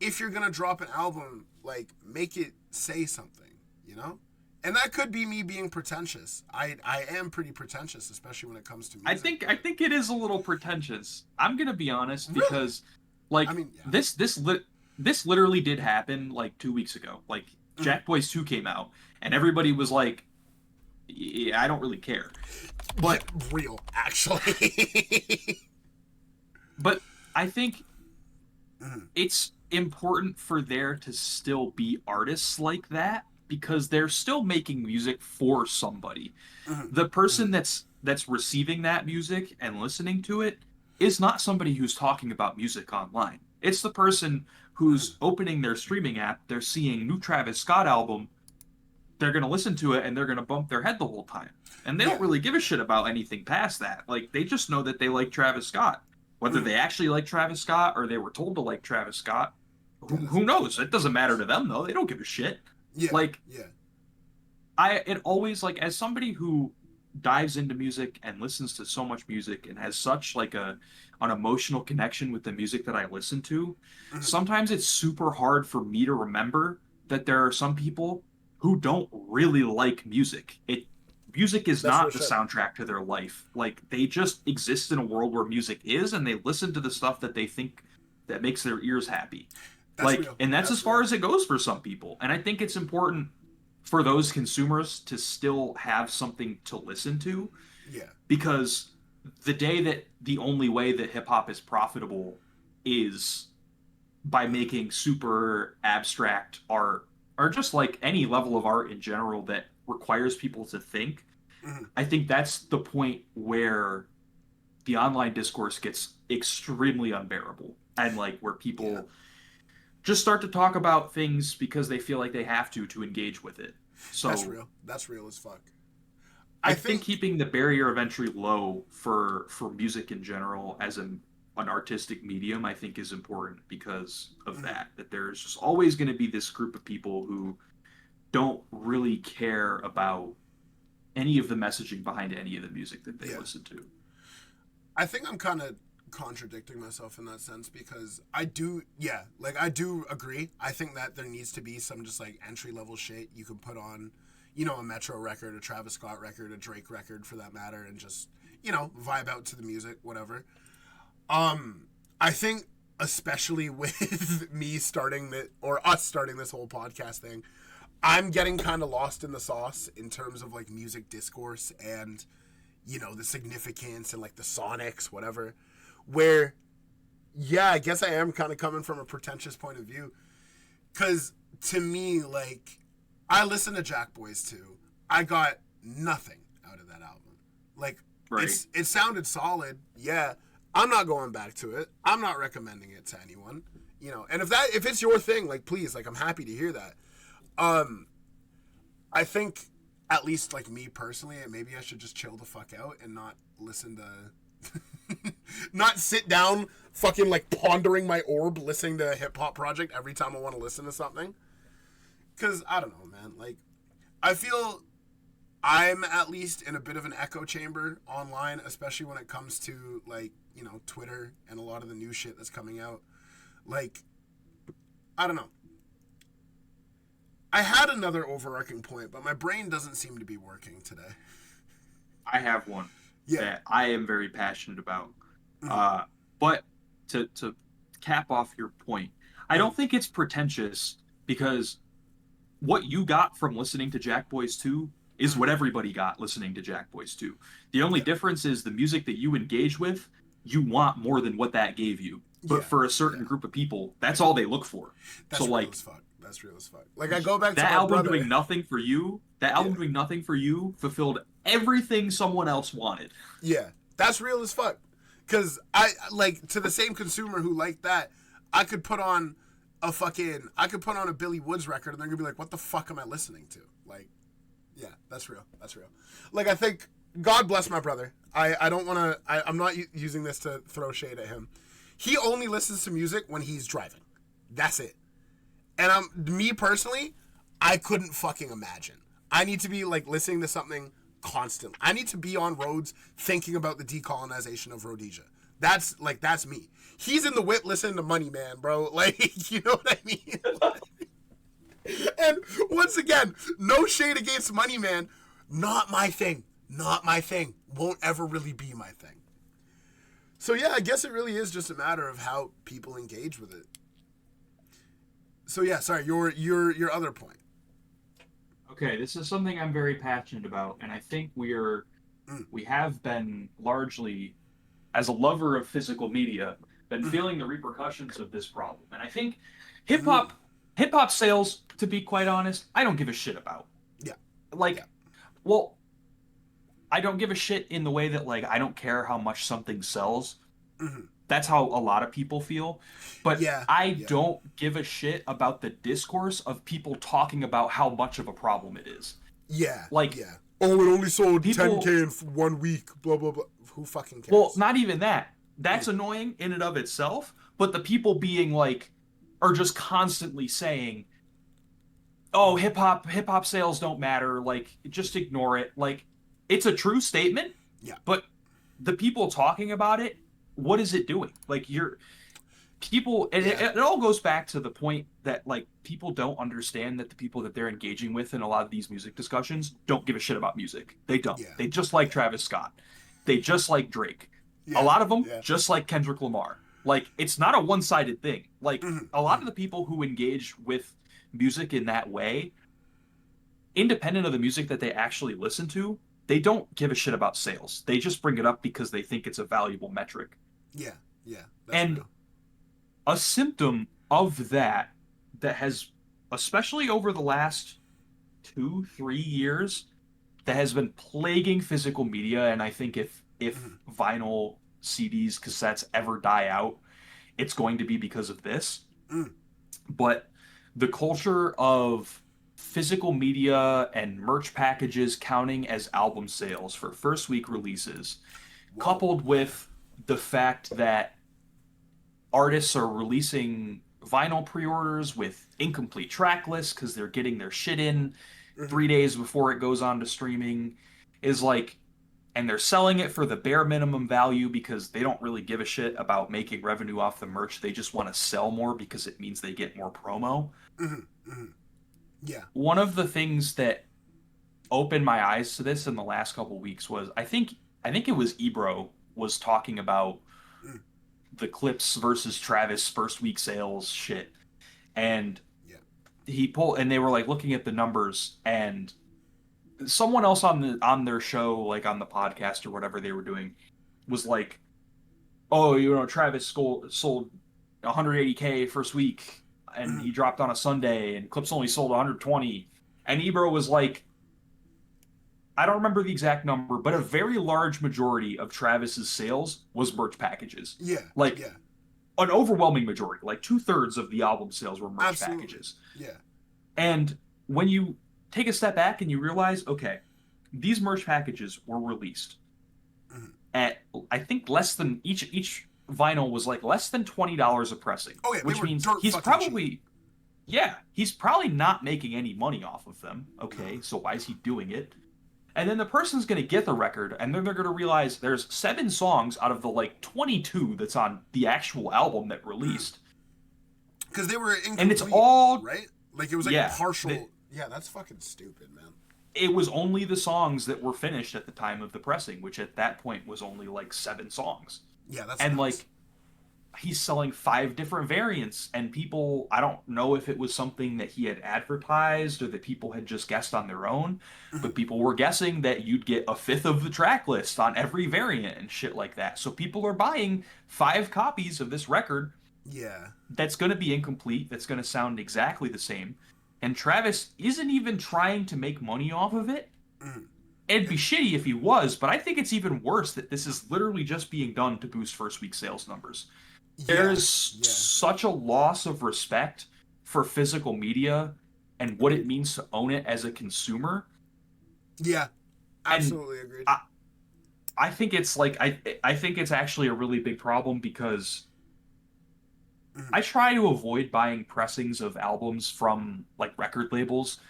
if you're going to drop an album, like, make it say something, you know? And that could be me being pretentious. I am pretty pretentious, especially when it comes to music. I think it is a little pretentious. I'm gonna be honest, because, like, I mean, yeah. This literally did happen, like, 2 weeks ago. Like, Jack Boys 2 came out, and everybody was like, yeah, I don't really care. But real, actually. But I think it's important for there to still be artists like that, because they're still making music for somebody. The person that's receiving that music and listening to it is not somebody who's talking about music online. It's the person who's opening their streaming app, they're seeing new Travis Scott album, they're going to listen to it, and they're going to bump their head the whole time. And they don't really give a shit about anything past that. Like, they just know that they like Travis Scott. Whether they actually like Travis Scott or they were told to like Travis Scott, who knows? It doesn't matter to them, though. They don't give a shit. It always, like, as somebody who dives into music and listens to so much music and has such, like, an emotional connection with the music that I listen to, sometimes it's super hard for me to remember that there are some people who don't really like music. Music is not the soundtrack to their life. Like, they just exist in a world where music is, and they listen to the stuff that they think that makes their ears happy. And that's as far as it goes for some people. And I think it's important for those consumers to still have something to listen to. Yeah. Because the day that the only way that hip hop is profitable is by making super abstract art, or just like any level of art in general that requires people to think. I think that's the point where the online discourse gets extremely unbearable, and like where people just start to talk about things because they feel like they have to engage with it. So that's real as fuck. I think keeping the barrier of entry low for music in general as an artistic medium, I think, is important because of that there's just always going to be this group of people who don't really care about any of the messaging behind any of the music that they listen to. I think I'm kind of contradicting myself in that sense, because I do agree. I think that there needs to be some just like entry level shit you can put on, you know, a Metro record, a Travis Scott record, a Drake record for that matter, and just, you know, vibe out to the music, whatever. I think especially with me starting us starting this whole podcast thing, I'm getting kind of lost in the sauce in terms of like music discourse and, you know, the significance and like the sonics, whatever, where, yeah, I guess I am kind of coming from a pretentious point of view, because to me, like, I listen to Jack Boys too. I got nothing out of that album. Like, it sounded solid. Yeah. I'm not going back to it. I'm not recommending it to anyone, you know, and if it's your thing, like, please, like, I'm happy to hear that. I think, at least like me personally, maybe I should just chill the fuck out and not listen to, not sit down fucking like pondering my orb listening to a hip hop project every time I want to listen to something. Cause I don't know, man. Like, I feel I'm at least in a bit of an echo chamber online, especially when it comes to like, you know, Twitter and a lot of the new shit that's coming out. Like, I don't know. I had another overarching point, but my brain doesn't seem to be working today. I have one that I am very passionate about. But to cap off your point, I don't think it's pretentious, because what you got from listening to Jack Boys 2 is what everybody got listening to Jack Boys 2. The only difference is the music that you engage with, you want more than what that gave you. But for a certain group of people, that's all they look for. That's so like, that's real as fuck. Like, I go back to that my album brother. doing nothing for you. That album doing nothing for you fulfilled everything someone else wanted. Yeah, that's real as fuck. Because I, like, to the same consumer who liked that, I could put on a Billy Woods record and they're gonna be like, what the fuck am I listening to? Like, yeah, that's real. That's real. Like, I think, God bless my brother. I don't want to, I'm not using this to throw shade at him. He only listens to music when he's driving. That's it. And me personally, I couldn't fucking imagine. I need to be like listening to something constantly. I need to be on roads thinking about the decolonization of Rhodesia. That's me. He's in the whip listening to Money Man, bro. Like, you know what I mean? And once again, no shade against Money Man. Not my thing. Not my thing. Won't ever really be my thing. So yeah, I guess it really is just a matter of how people engage with it. So yeah, sorry, your other point. Okay, this is something I'm very passionate about, and I think we have been largely, as a lover of physical media, been feeling the repercussions of this problem. And I think hip hop sales, to be quite honest, I don't give a shit about. Yeah. Well, I don't give a shit in the way that, like, I don't care how much something sells. That's how a lot of people feel. But I don't give a shit about the discourse of people talking about how much of a problem it is. Yeah. Like, oh, it only sold 10K in 1 week, blah, blah, blah. Who fucking cares? Well, not even that. That's annoying in and of itself. But the people being like, are just constantly saying, oh, hip hop sales don't matter. Like, just ignore it. Like, it's a true statement. Yeah. But the people talking about it, what is it doing? Like, people, and it all goes back to the point that, like, people don't understand that the people that they're engaging with in a lot of these music discussions don't give a shit about music. They don't. Yeah. They just like Travis Scott. They just like Drake. Yeah. A lot of them just like Kendrick Lamar. Like, it's not a one-sided thing. Like, a lot of the people who engage with music in that way, independent of the music that they actually listen to, they don't give a shit about sales. They just bring it up because they think it's a valuable metric. Yeah. And real. A symptom of that has, especially over the last 2-3 years, that has been plaguing physical media. And I think if vinyl CDs, cassettes ever die out, it's going to be because of this. But the culture of physical media and merch packages counting as album sales for first week releases, coupled with the fact that artists are releasing vinyl pre-orders with incomplete track lists because they're getting their shit in 3 days before it goes on to streaming, is like, and they're selling it for the bare minimum value because they don't really give a shit about making revenue off the merch. They just want to sell more because it means they get more promo. Yeah. One of the things that opened my eyes to this in the last couple weeks was, I think it was Ebro was talking about the Clips versus Travis first week sales shit. And they were like looking at the numbers, and someone else on their show, like on the podcast or whatever they were doing, was like, oh, Travis sold 180K first week, and he dropped on a Sunday, and Clips only sold 120. And Ebro was like, I don't remember the exact number, but a very large majority of Travis's sales was merch packages. Yeah. An overwhelming majority, like 2/3 of the album sales were merch packages. Yeah. And when you take a step back and you realize, okay, these merch packages were released at, I think, less than each vinyl was like less than $20 a pressing. Oh yeah, which means he's probably not making any money off of them. Okay, so why is he doing it? And then the person's going to get the record, and then they're going to realize there's 7 songs out of the like 22 that's on the actual album that released. Because they were incomplete, and it's all right. Like it was like partial. Yeah, that's fucking stupid, man. It was only the songs that were finished at the time of the pressing, which at that point was only like 7 songs. Yeah, that's and nuts. Like he's selling 5 different variants, and people, I don't know if it was something that he had advertised or that people had just guessed on their own, but people were guessing that you'd get a 5th of the track list on every variant and shit like that. So people are buying 5 copies of this record. Yeah. That's going to be incomplete. That's going to sound exactly the same. And Travis isn't even trying to make money off of it. It'd be shitty if he was, but I think it's even worse that this is literally just being done to boost first week sales numbers. There's such a loss of respect for physical media and what it means to own it as a consumer. Yeah, absolutely agreed. I think it's like I think it's actually a really big problem because I try to avoid buying pressings of albums from like record labels,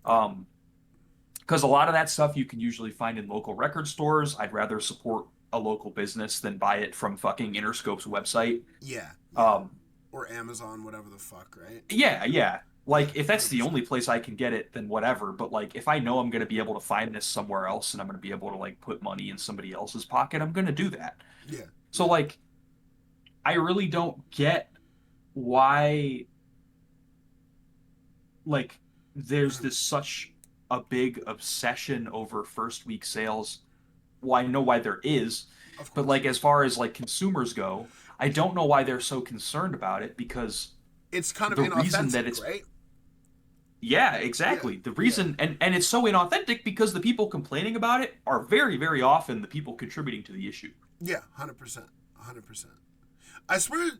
because a lot of that stuff you can usually find in local record stores. I'd rather support a local business than buy it from fucking Interscope's website. Yeah. Or Amazon, whatever the fuck, right? Yeah. Like, if that's the only place I can get it, then whatever. But, like, if I know I'm going to be able to find this somewhere else and I'm going to be able to, like, put money in somebody else's pocket, I'm going to do that. Yeah. So, like, I really don't get why, like, there's this such a big obsession over first week sales. Well, I know why there is, but like as far as like consumers go, I don't know why they're so concerned about it, because it's kind of inauthentic, right? Yeah, exactly. The reason, and it's so inauthentic because the people complaining about it are very, very often the people contributing to the issue. Yeah, 100%. I swear,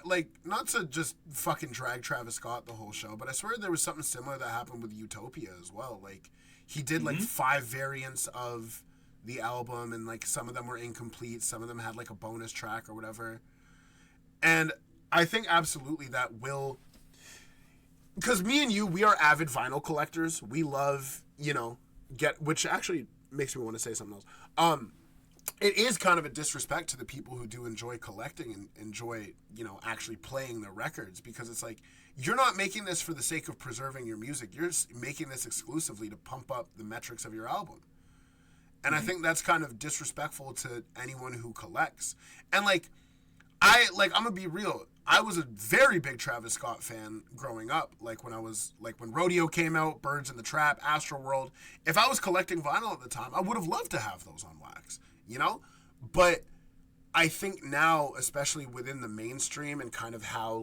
like, not to just fucking drag Travis Scott the whole show, but I swear there was something similar that happened with Utopia as well. Like, he did like 5 variants of the album, and like some of them were incomplete, some of them had like a bonus track or whatever. And I think absolutely that will, because me and you, we are avid vinyl collectors. We love, which actually makes me want to say something else. It is kind of a disrespect to the people who do enjoy collecting and enjoy, actually playing the records, because it's like, you're not making this for the sake of preserving your music. You're making this exclusively to pump up the metrics of your album. And I think that's kind of disrespectful to anyone who collects. And I'm gonna be real. I was a very big Travis Scott fan growing up. Like when Rodeo came out, Birds in the Trap, Astroworld. If I was collecting vinyl at the time, I would have loved to have those on wax, But I think now, especially within the mainstream and kind of how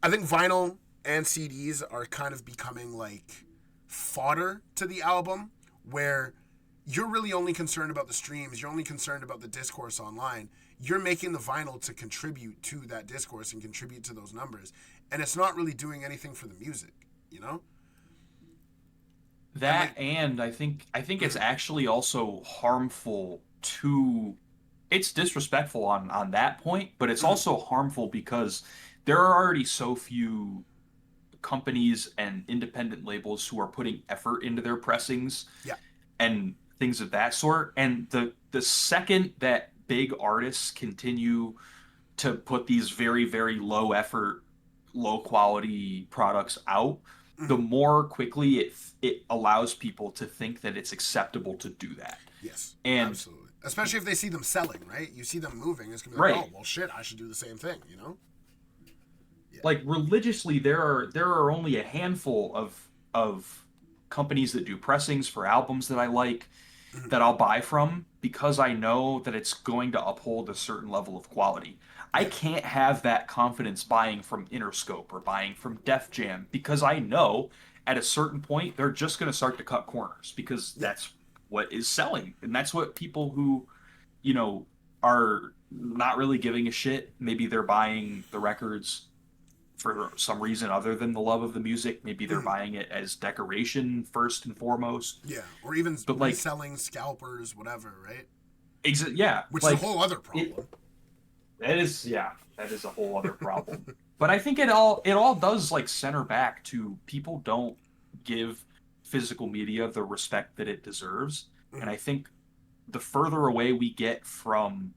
I think vinyl and CDs are kind of becoming like fodder to the album, where you're really only concerned about the streams, you're only concerned about the discourse online. You're making the vinyl to contribute to that discourse and contribute to those numbers, and it's not really doing anything for the music, you know? That, and I think it's actually also harmful to, it's disrespectful on that point, but it's also harmful because there are already so few companies and independent labels who are putting effort into their pressings and things of that sort. And the second that big artists continue to put these very, very low effort, low quality products out, the more quickly it allows people to think that it's acceptable to do that. Yes, and absolutely. Especially if they see them selling, right? You see them moving, it's gonna be like, oh, well, shit, I should do the same thing, you know? Yeah. Like, religiously, there are only a handful of companies that do pressings for albums that I like, that I'll buy from, because I know that it's going to uphold a certain level of quality. I can't have that confidence buying from Interscope or buying from Def Jam, because I know at a certain point they're just going to start to cut corners, because that's what is selling, and that's what people who, you know, are not really giving a shit, maybe they're buying the records for some reason other than the love of the music. Maybe they're buying it as decoration first and foremost. Yeah, or even but like selling scalpers, whatever, right? Yeah, which is a whole other problem. That is a whole other problem. But I think it all does like center back to people don't give physical media the respect that it deserves. And I think the further away we get from,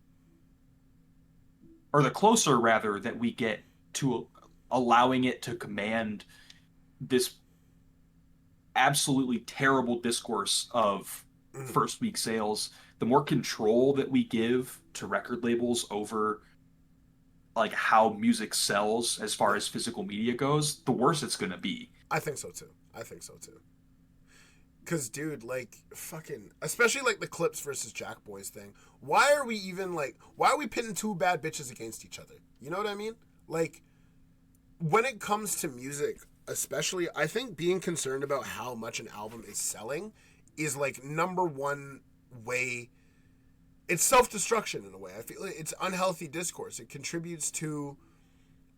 or the closer rather that we get to allowing it to command this absolutely terrible discourse of first week sales, the more control that we give to record labels over like how music sells as far as physical media goes, the worse it's going to be. I think so too. Because, dude, like, fucking, especially, like, the Clips versus Jack Boys thing, why are we pitting two bad bitches against each other? You know what I mean? Like, when it comes to music, especially, I think being concerned about how much an album is selling is, like, number one way. It's self-destruction in a way. I feel like it's unhealthy discourse. It contributes to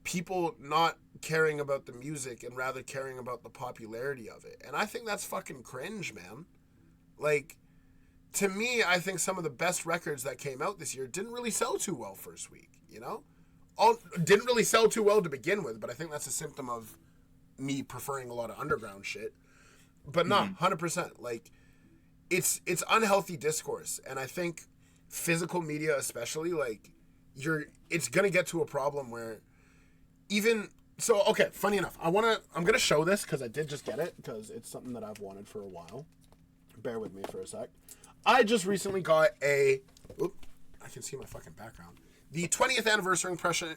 people not caring about the music and rather caring about the popularity of it. And I think that's fucking cringe, man. Like, to me, I think some of the best records that came out this year didn't really sell too well first week, you know? Didn't really sell too well to begin with, but I think that's a symptom of me preferring a lot of underground shit. But no, 100%. Like, it's unhealthy discourse. And I think physical media especially, like, it's going to get to a problem where okay, funny enough, I'm going to show this because I did just get it, because it's something that I've wanted for a while. Bear with me for a sec. I just recently got I can see my fucking background. The 20th anniversary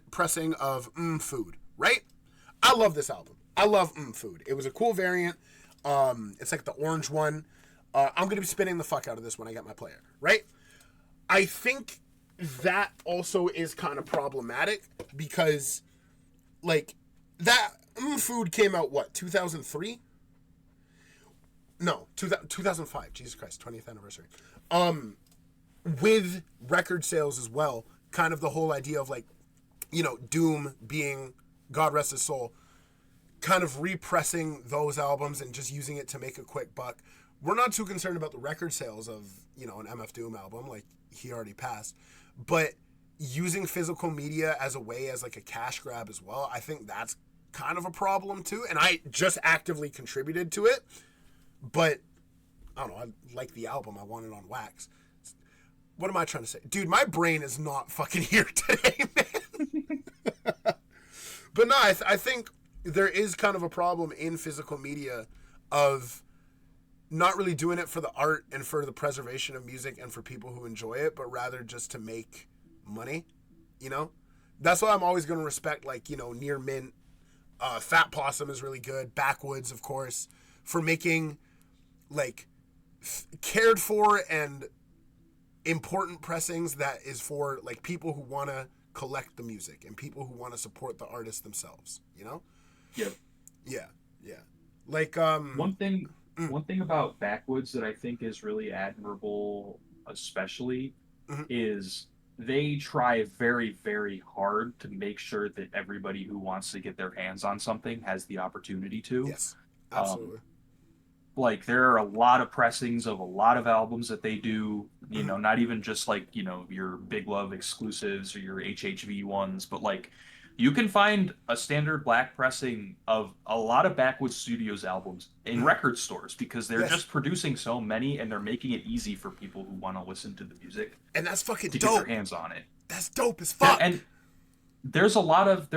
pressing of Food, right? I love this album. I love Food. It was a cool variant. It's like the orange one. I'm going to be spinning the fuck out of this when I get my player, right? I think that also is kind of problematic because, like, that Food came out, what, 2003? No, 2005. Jesus Christ, 20th anniversary. With record sales as well, kind of the whole idea of, like, you know, Doom being, God rest his soul, kind of repressing those albums and just using it to make a quick buck. We're not too concerned about the record sales of, you know, an MF Doom album, like, he already passed. But using physical media as a way, as like a cash grab as well, I think that's kind of a problem too. And I just actively contributed to it. But, I don't know, I like the album. I want it on wax. What am I trying to say? Dude, my brain is not fucking here today, man. But no, I think there is kind of a problem in physical media of not really doing it for the art and for the preservation of music and for people who enjoy it, but rather just to make money, you know? That's why I'm always going to respect, like, you know, Near Mint. Fat Possum is really good. Backwoods, of course, for making, like, cared for and important pressings that is for, like, people who want to collect the music and people who want to support the artists themselves, you know? Yep. Yeah. Like, one thing about Backwoods that I think is really admirable, especially, is they try very, very hard to make sure that everybody who wants to get their hands on something has the opportunity to. Yes, absolutely. Like, there are a lot of pressings of a lot of albums that they do, you know, not even just like, you know, your Big Love exclusives or your HHV ones, but like, you can find a standard black pressing of a lot of Backwoods Studios albums in record stores because they're just producing so many and they're making it easy for people who want to listen to the music. And that's fucking to dope. Get their hands on it. That's dope as fuck. And there's a lot of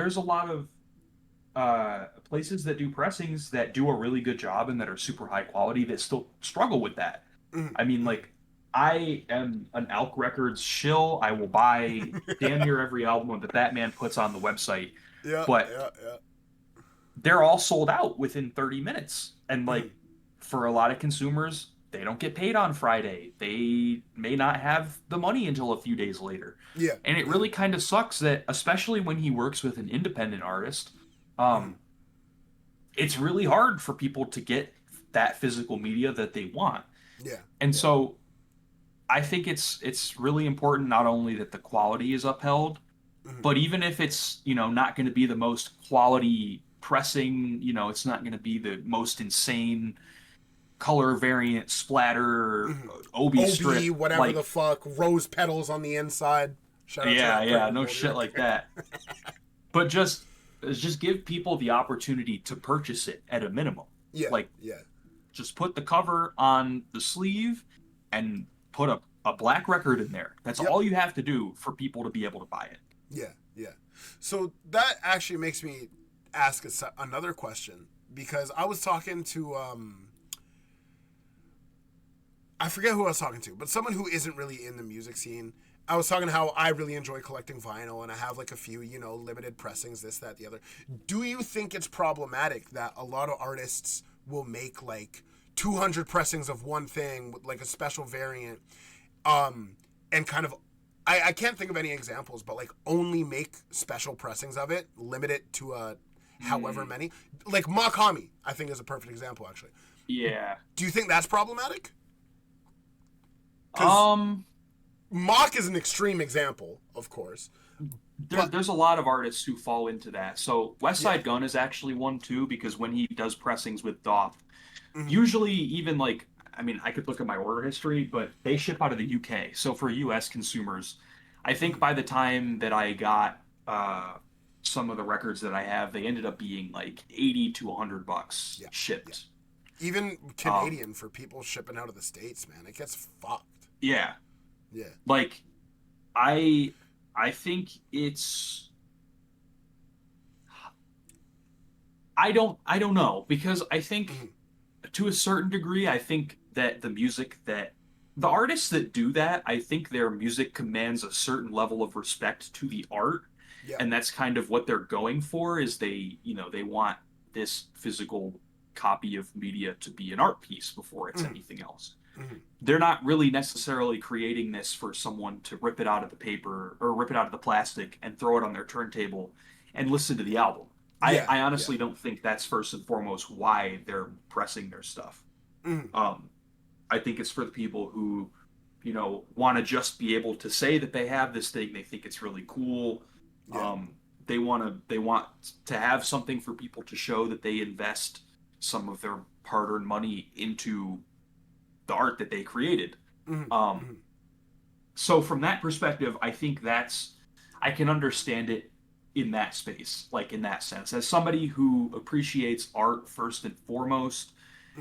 places that do pressings that do a really good job and that are super high quality that still struggle with that. I mean, like, I am an Elk Records shill. I will buy damn near every album that man puts on the website. But they're all sold out within 30 minutes. And like, for a lot of consumers, they don't get paid on Friday. They may not have the money until a few days later. Yeah. And it really kind of sucks that, especially when he works with an independent artist, it's really hard for people to get that physical media that they want. Yeah. And so I think it's really important not only that the quality is upheld, but even if it's, you know, not going to be the most quality pressing, you know, it's not going to be the most insane color variant splatter, Obi strip, whatever, like, the fuck, rose petals on the inside. No shit like that. But just give people the opportunity to purchase it at a minimum. Just put the cover on the sleeve and put a black record in there. That's all you have to do for people to be able to buy it. Yeah. So that actually makes me ask another question, because I was talking to I forget who I was talking to, but someone who isn't really in the music scene. I was talking how I really enjoy collecting vinyl, and I have like a few, you know, limited pressings, this, that, the other. Do you think it's problematic that a lot of artists will make like 200 pressings of one thing with like a special variant, and kind of, I can't think of any examples, but like only make special pressings of it, limit it to however many? Like Makami, I think is a perfect example, actually. Yeah. Do you think that's problematic? Mock is an extreme example, of course. There's a lot of artists who fall into that. So Westside Gunn is actually one too, because when he does pressings with Doth, usually even like, I mean, I could look at my order history, but they ship out of the UK. So for US consumers, I think by the time that I got some of the records that I have, they ended up being like $80 to $100 shipped. Yeah. Even Canadian for people shipping out of the States, man, it gets fucked. Yeah. Yeah. Like, I think it's, I don't know, because I think to a certain degree, I think that the artists that do that, I think their music commands a certain level of respect to the art. Yeah. And that's kind of what they're going for, is they want this physical copy of media to be an art piece before it's anything else. They're not really necessarily creating this for someone to rip it out of the paper or rip it out of the plastic and throw it on their turntable and listen to the album. Yeah, I honestly don't think that's first and foremost why they're pressing their stuff. I think it's for the people who, you know, want to just be able to say that they have this thing. They think it's really cool. Yeah. They want to have something for people to show that they invest some of their hard-earned money into the art that they created. So from that perspective, I think I can understand it in that space, like in that sense, as somebody who appreciates art first and foremost,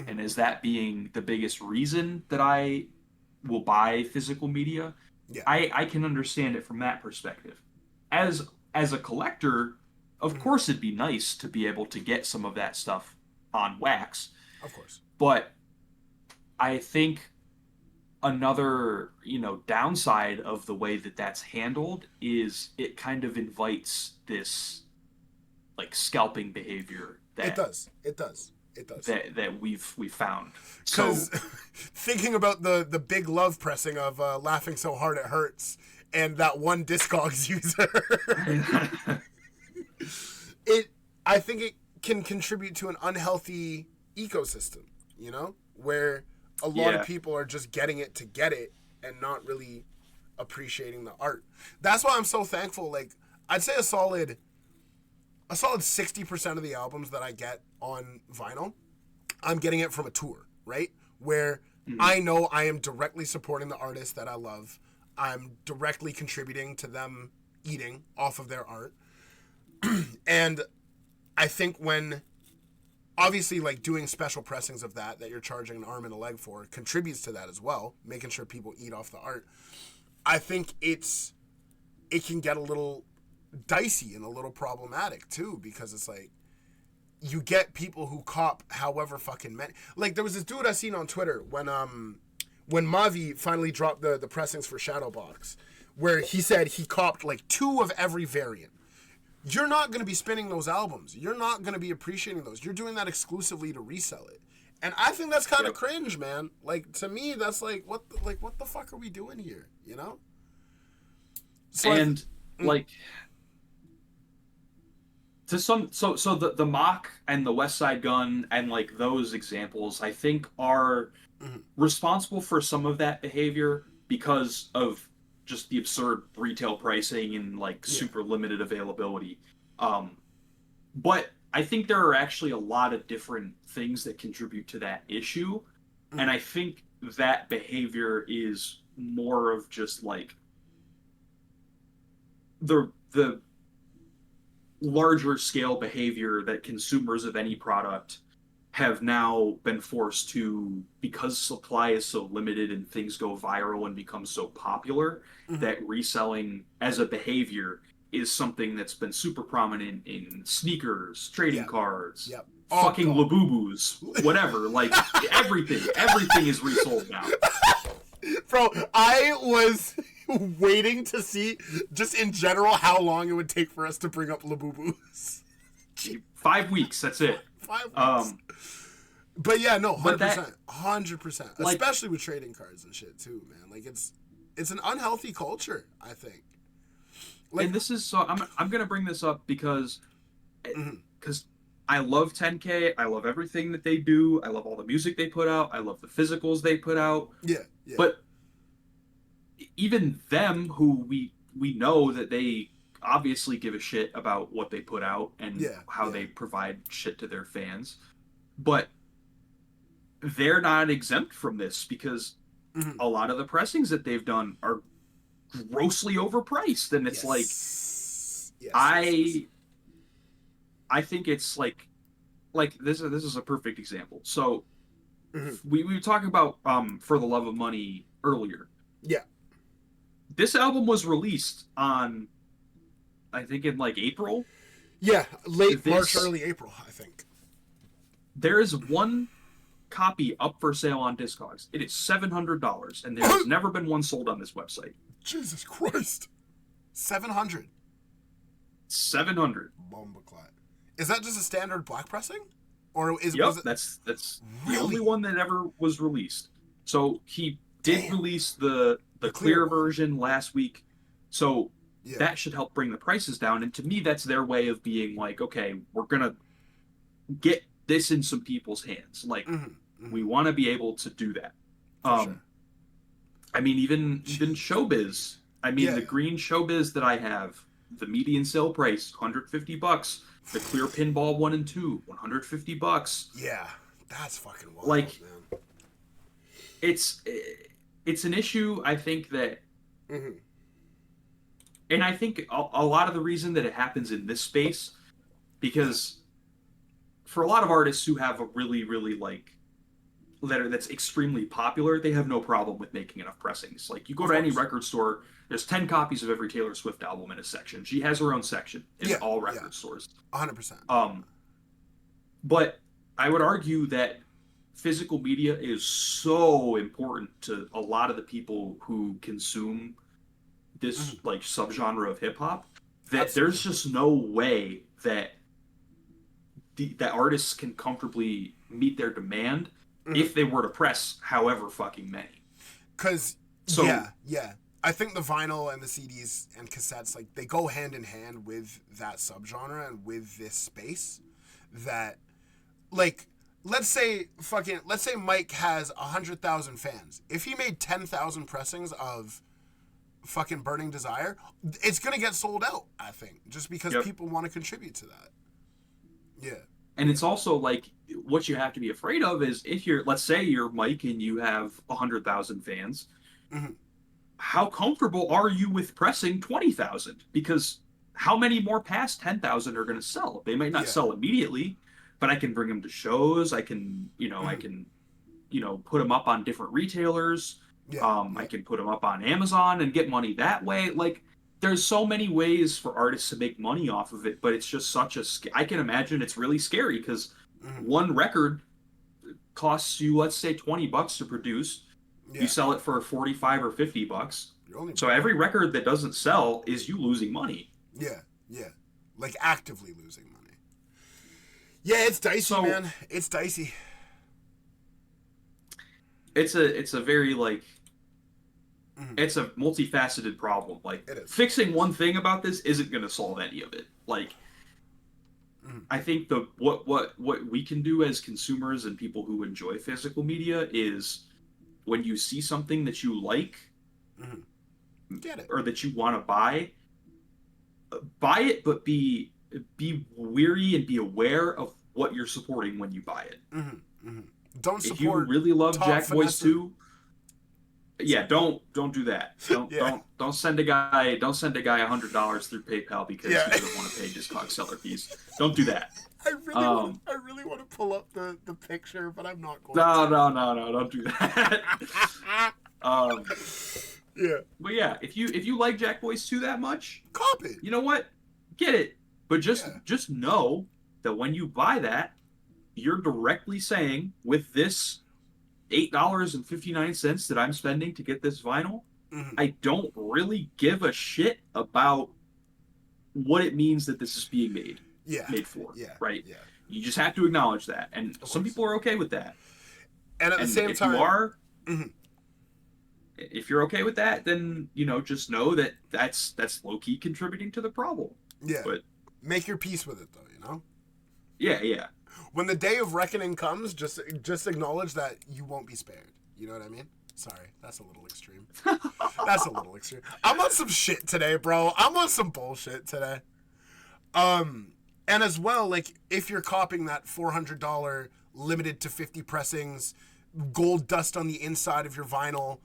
and as that being the biggest reason that I will buy physical media, I can understand it from that perspective. As a collector, of course it'd be nice to be able to get some of that stuff on wax. Of course. But I think another, you know, downside of the way that that's handled is it kind of invites this like scalping behavior that it does that we've found. Because thinking about the Big Love pressing of Laughing So Hard It Hurts, and that one Discogs user. I think it can contribute to an unhealthy ecosystem, you know, where a lot of people are just getting it to get it and not really appreciating the art. That's why I'm so thankful. Like, I'd say a solid 60% of the albums that I get on vinyl, I'm getting it from a tour, right? Where I know I am directly supporting the artist that I love. I'm directly contributing to them eating off of their art. And I think when, obviously, like, doing special pressings of that you're charging an arm and a leg for contributes to that as well, making sure people eat off the art. I think it can get a little dicey and a little problematic too, because it's like you get people who cop however fucking many. Like, there was this dude I seen on Twitter when Mavi finally dropped the pressings for Shadowbox, where he said he copped like 2 of every variant. You're not going to be spinning those albums. You're not going to be appreciating those. You're doing that exclusively to resell it. And I think that's kind of cringe, man. Like, to me, that's like what the fuck are we doing here, you know? So and the Mock and the West Side Gun and like those examples, I think, are responsible for some of that behavior because of just the absurd retail pricing and like super limited availability. But I think there are actually a lot of different things that contribute to that issue. And I think that behavior is more of just like the larger scale behavior that consumers of any product have now been forced to, because supply is so limited and things go viral and become so popular, that reselling as a behavior is something that's been super prominent in sneakers, trading cards, fucking Labubus, whatever. Like, everything is resold now. Bro, I was waiting to see, just in general, how long it would take for us to bring up Labubus. 5 weeks, that's it. 5 weeks. But yeah, no, 100%. 100%. Like, especially with trading cards and shit, too, man. Like, it's an unhealthy culture, I think. Like, and this is, so I'm going to bring this up because I love 10K. I love everything that they do. I love all the music they put out. I love the physicals they put out. Yeah. But even them, who we know that they obviously give a shit about what they put out and how they provide shit to their fans, but they're not exempt from this because a lot of the pressings that they've done are grossly overpriced, and it's I think it's like this is a perfect example. So we were talking about For the Love of Money earlier. Yeah. This album was released on, I think, in like April. Yeah, late March, early April, I think. There is one copy up for sale on Discogs. It is $700, and there has never been one sold on this website. Jesus Christ. 700. 700. Bombaclat. Is that just a standard black pressing? Or is yep, was it... that's really? The only one that ever was released. So he did release the clear version last week. So that should help bring the prices down. And to me, that's their way of being like, okay, we're going to get this in some people's hands. Like, we want to be able to do that. Sure. I mean, even Showbiz. I mean, the green Showbiz that I have, the median sale price, $150. The clear pinball 1 and 2, $150. Yeah, that's fucking wild, like, man. It's an issue, I think, that... And I think a lot of the reason that it happens in this space, because for a lot of artists who have a really, really, like, that's extremely popular, they have no problem with making enough pressings. Like, you go to any record store, there's 10 copies of every Taylor Swift album in a section. She has her own section in all record stores. 100%. But I would argue that physical media is so important to a lot of the people who consume this like subgenre of hip hop that there's just no way that that artists can comfortably meet their demand if they were to press however fucking many. Because I think the vinyl and the CDs and cassettes, like, they go hand in hand with that subgenre and with this space that, like, let's say Mike has 100,000 fans. If he made 10,000 pressings of fucking Burning Desire, it's going to get sold out, I think, just because people want to contribute to that. Yeah. And it's also, like, what you have to be afraid of is if let's say you're Mike and you have 100,000 fans, mm-hmm. How comfortable are you with pressing 20,000? Because how many more past 10,000 are going to sell? They might not sell immediately, but I can bring them to shows. I can, put them up on different retailers. I can put them up on Amazon and get money that way. Like, there's so many ways for artists to make money off of it, but it's just I can imagine it's really scary because one record costs you, let's say, $20 to produce. You sell it for $45 or $50. So every record that doesn't sell is you losing money. Yeah. Like, actively losing money. Yeah, it's dicey, man. It's dicey. It's a very, like, it's a multifaceted problem. Like, fixing one thing about this isn't going to solve any of it. Like, I think what we can do as consumers and people who enjoy physical media is, when you see something that you like, get it, or that you want to buy it, but be weary and be aware of what you're supporting when you buy it. Don't support. If you really love Jack Boys 2, don't do that. Don't send a guy $100 through PayPal because he doesn't want to pay his cockseller fees. Don't do that. I really want to pull up the picture, but I'm not going to. No, don't do that. But yeah, if you like Jack Boys 2 that much, cop it. You know what? Get it. But just know that when you buy that, you're directly saying, with this $8.59 that I'm spending to get this vinyl, I don't really give a shit about what it means that this is being made for. Right? Yeah. You just have to acknowledge that. And some people are okay with that. And at the same time, you are, if you're okay with that, then, just know that that's low-key contributing to the problem. Yeah. But make your peace with it, though, Yeah. When the day of reckoning comes, just acknowledge that you won't be spared. You know what I mean? Sorry, that's a little extreme. I'm on some shit today, bro. I'm on some bullshit today. And as well, like, if you're copping that $400 limited to 50 pressings, gold dust on the inside of your vinyl,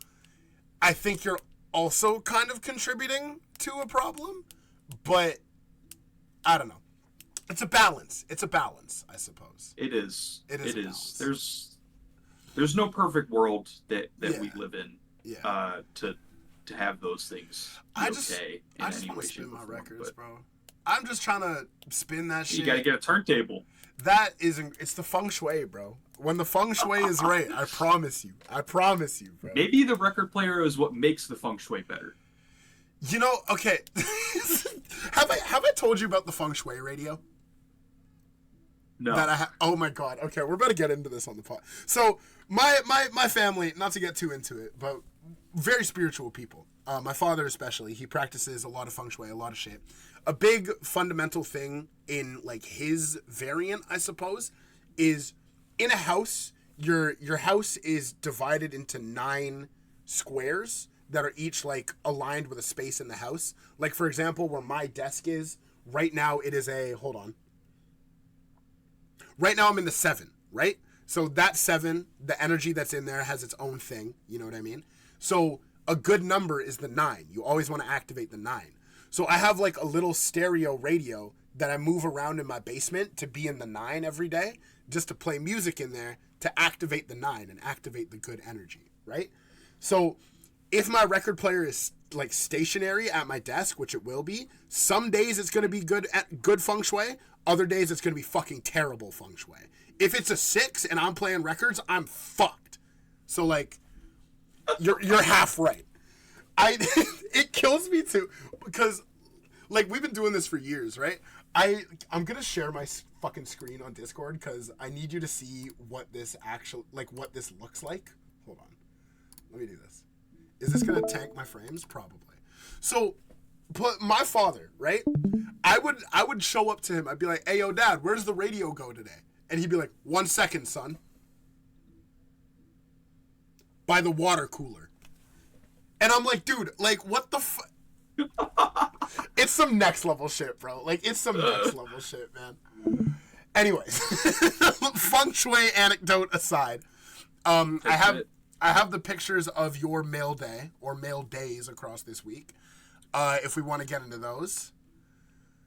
I think you're also kind of contributing to a problem. But I don't know. It's a balance. I suppose. It is. There's no perfect world that we live in. To have those things be I just want to spin my records, bro. I'm just trying to spin that shit. You gotta get a turntable. It's the feng shui, bro. When the feng shui is right, I promise you, bro. Maybe the record player is what makes the feng shui better. Okay. Have I told you about the feng shui radio? No. Oh my god. Okay, we're about to get into this on the pod. So my family, not to get too into it, but very spiritual people. My father especially, he practices a lot of feng shui, a lot of shit. A big fundamental thing in, like, his variant, I suppose, is in a house, your house is divided into 9 squares that are each, like, aligned with a space in the house. Like, for example, where my desk is, right now it is hold on. Right now I'm in the 7, right? So that 7, the energy that's in there has its own thing, you know what I mean? So a good number is the 9. You always want to activate the 9. So I have, like, a little stereo radio that I move around in my basement to be in the 9 every day, just to play music in there to activate the 9 and activate the good energy, right? So if my record player is, like, stationary at my desk, which it will be, some days it's going to be good feng shui, other days it's going to be fucking terrible feng shui. If it's a 6 and I'm playing records, I'm fucked. So, like, you're half right. It kills me too, because, like, we've been doing this for years, right? I'm gonna share my fucking screen on Discord because I need you to see what this what this looks like. Hold on, let me do this. Is this gonna tank my frames? Probably. So, but my father, right? I would show up to him. I'd be like, "Hey, yo, Dad, where's the radio go today?" And he'd be like, "1 second, son. By the water cooler." And I'm like, dude, like, what the fuck? It's some next level shit, bro. Like, it's some next level shit, man. Anyways, feng shui anecdote aside, I have the pictures of your mail day or mail days across this week. If we want to get into those.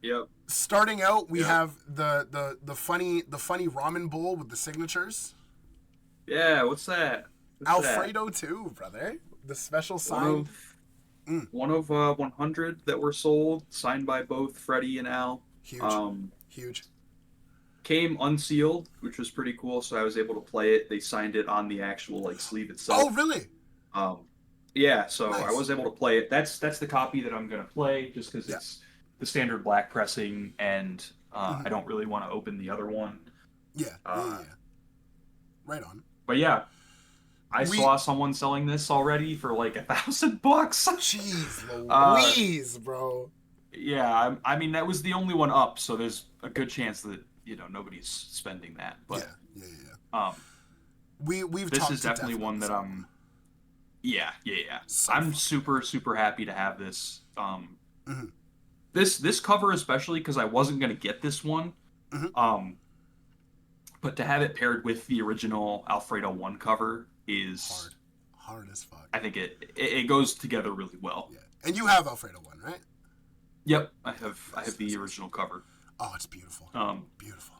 Yep. Starting out, we have the funny ramen bowl with the signatures. Yeah, what's that? Alfredo too, brother. The special sign. One of 100 that were sold, signed by both Freddie and Al. Huge. Came unsealed, which was pretty cool, so I was able to play it. They signed it on the actual like sleeve itself. Oh, really? Yeah, so nice. I was able to play it. That's the copy that I'm gonna play, just because it's the standard black pressing, and I don't really want to open the other one. Yeah. Right on. But yeah, I saw someone selling this already for like $1,000. Jeez Louise, bro. Yeah, I mean that was the only one up, so there's a good chance that nobody's spending that. But we've this is definitely one that I'm. Yeah. So I'm super happy to have this. This cover especially because I wasn't gonna get this one. But to have it paired with the original Alfredo 1 cover is hard as fuck. I think it goes together really well. Yeah. And you have Alfredo 1, right? Yep, I have the original cover. Oh, it's beautiful. Beautiful.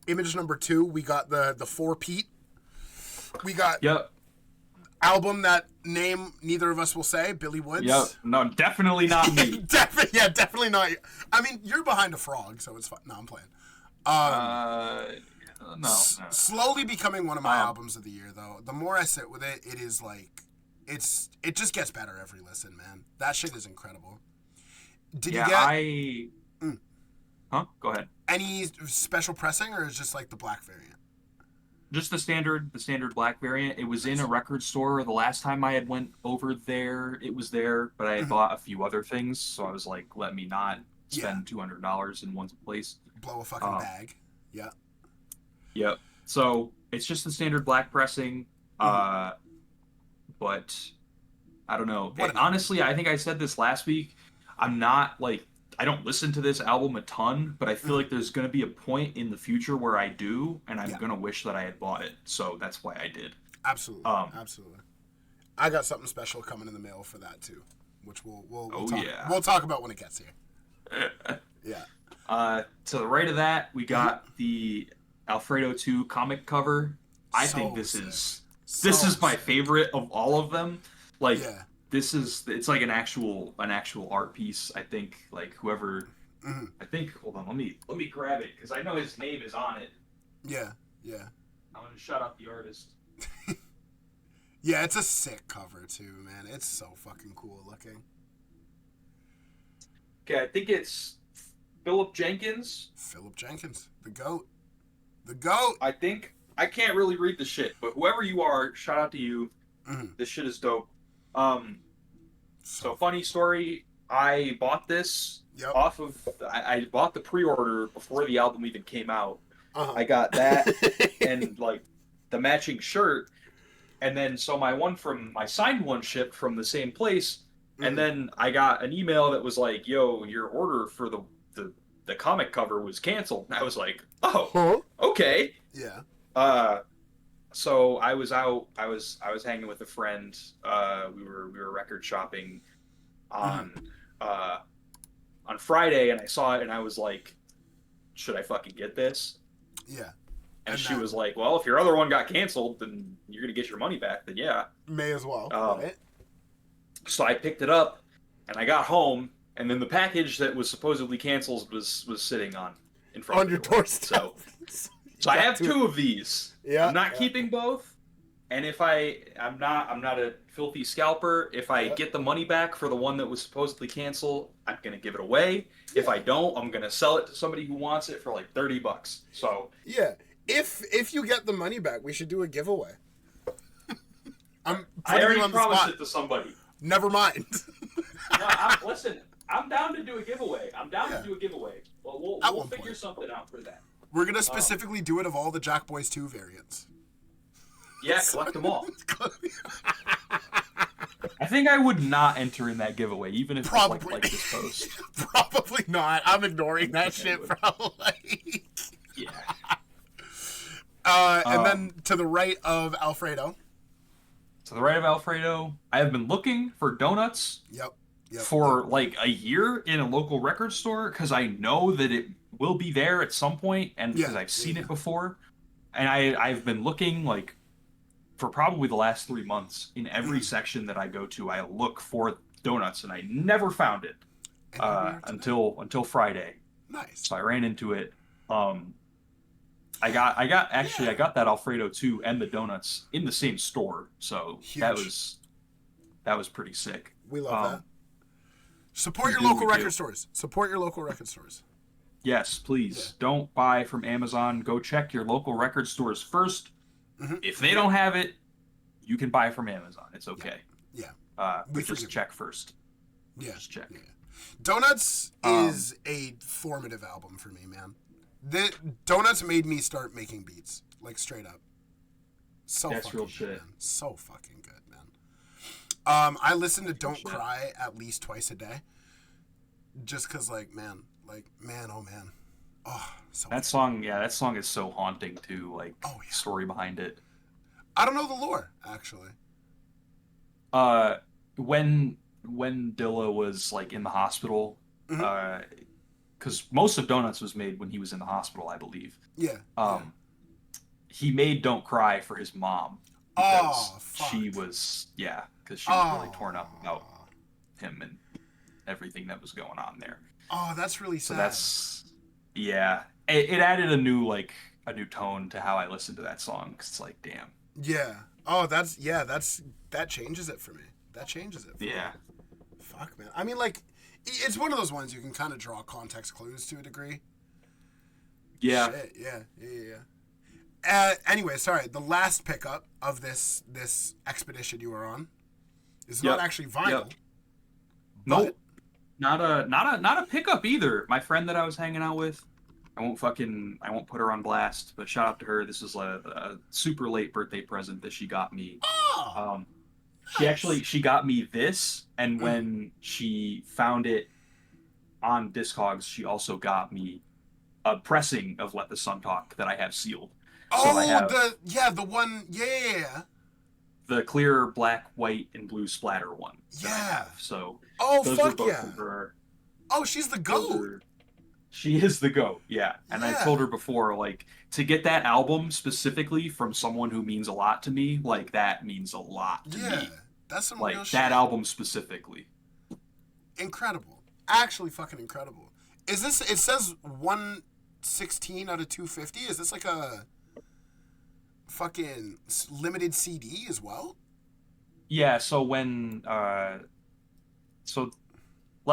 Image number 2, we got the 4-Pete. We got album that name neither of us will say, Billy Woods. Yep. No, definitely not me. Definitely not you. I mean, you're behind a frog, so it's fine. No, I'm playing. No. Slowly becoming one of my albums of the year, though. The more I sit with it, it is like it just gets better every listen, man. That shit is incredible. Did you get? Go ahead. Any special pressing, or is just like the black variant? Just the standard black variant. It was in a record store the last time I had went over there. It was there, but I had bought a few other things, so I was like, let me not spend $200 in one place. Blow a fucking bag. Yeah. Yep. So it's just the standard black pressing, but I don't know. Honestly, I think I said this last week. I'm not like I don't listen to this album a ton, but I feel like there's going to be a point in the future where I do, and I'm going to wish that I had bought it. So that's why I did. Absolutely. Absolutely. I got something special coming in the mail for that too, which we'll talk about when it gets here. Yeah. To the right of that, we got the Alfredo 2 comic cover. I think this is my favorite of all of them. Like it's like an actual art piece. I think like whoever I think hold on, let me grab it because I know his name is on it. Yeah. I'm gonna shut up the artist. Yeah, it's a sick cover too, man. It's so fucking cool looking. Okay, I think it's Philip Jenkins, the GOAT. The GOAT! I think. I can't really read the shit, but whoever you are, shout out to you. This shit is dope. So funny story, I bought this off of... I bought the pre-order before the album even came out. I got that and, like, the matching shirt. And then, so my signed one shipped from the same place. And then I got an email that was like, yo, your order for the comic cover was canceled. And I was like, oh, okay. Yeah. So I was out. I was hanging with a friend. We were record shopping on Friday, and I saw it, and I was like, should I fucking get this? Yeah. And she was like, well, if your other one got canceled, then you're gonna get your money back. Then yeah. May as well. Right? So I picked it up, and I got home, and then the package that was supposedly canceled was sitting in front of your doorstep. So I have 2 of these. Yeah. I'm not keeping both. And if I'm not a filthy scalper. If I get the money back for the one that was supposedly canceled, I'm gonna give it away. If I don't, I'm gonna sell it to somebody who wants it for like $30. So yeah, if you get the money back, we should do a giveaway. I'm I already promised it to somebody. Never mind. No, listen, I'm down to do a giveaway. Well, we'll figure something out for that. We're going to specifically do it of all the Jack Boys 2 variants. Yeah, collect them all. I think I would not enter in that giveaway, even if it's like this post. Probably not. I'm ignoring that shit, probably. Yeah. And then to the right of Alfredo. To the right of Alfredo, I have been looking for donuts. Yep. For like a year in a local record store because I know that it will be there at some point, and because I've seen it before, and I've been looking like for probably the last 3 months in every section that I go to. I look for donuts, and I never found it until Friday. Nice. So I ran into it. I got that Alfredo too and the donuts in the same store. So huge. that was pretty sick. We love that. Support your local record stores. Support your local record stores. Yes, please. Yeah. Don't buy from Amazon. Go check your local record stores first. Mm-hmm. If they don't have it, you can buy from Amazon. It's okay. Yeah. But just check first. Yeah. Just check. Yeah. Donuts is a formative album for me, man. Donuts made me start making beats, like straight up. That's fucking real good, shit. Man. So fucking good, man. I listen to Don't Cry at least twice a day. Just cause man, oh man. Oh, so that song is so haunting too, story behind it. I don't know the lore, actually. When Dilla was in the hospital, because most of Donuts was made when he was in the hospital, I believe. Yeah. He made Don't Cry for his mom. Because she was really torn up about him and everything that was going on there. Oh, that's really sad. So that's, it added a new tone to how I listened to that song. Cause it's damn. Yeah. Oh, that changes it for me. That changes it for me. Fuck, man. I mean, it's one of those ones you can kind of draw context clues to a degree. Yeah. Shit, yeah. Anyway, sorry. The last pickup of this expedition you were on is not actually vinyl. Yep. Nope. Not a pickup either. My friend that I was hanging out with, I won't put her on blast, but shout out to her. This is a super late birthday present that she got me. Oh. Nice. She got me this, and when she found it on Discogs, she also got me a pressing of Let the Sun Talk that I have sealed. Oh, the one, yeah. The clear black, white, and blue splatter one. Yeah. So. Oh, those fuck were both yeah. From her. Oh, she's the GOAT. She is the GOAT, yeah. And I told her before, to get that album specifically from someone who means a lot to me, that means a lot to me. Yeah, that's some real shit. That album specifically. Incredible. Actually fucking incredible. Is this, it says 116 out of 250? Is this a fucking limited CD as well? Yeah, so Let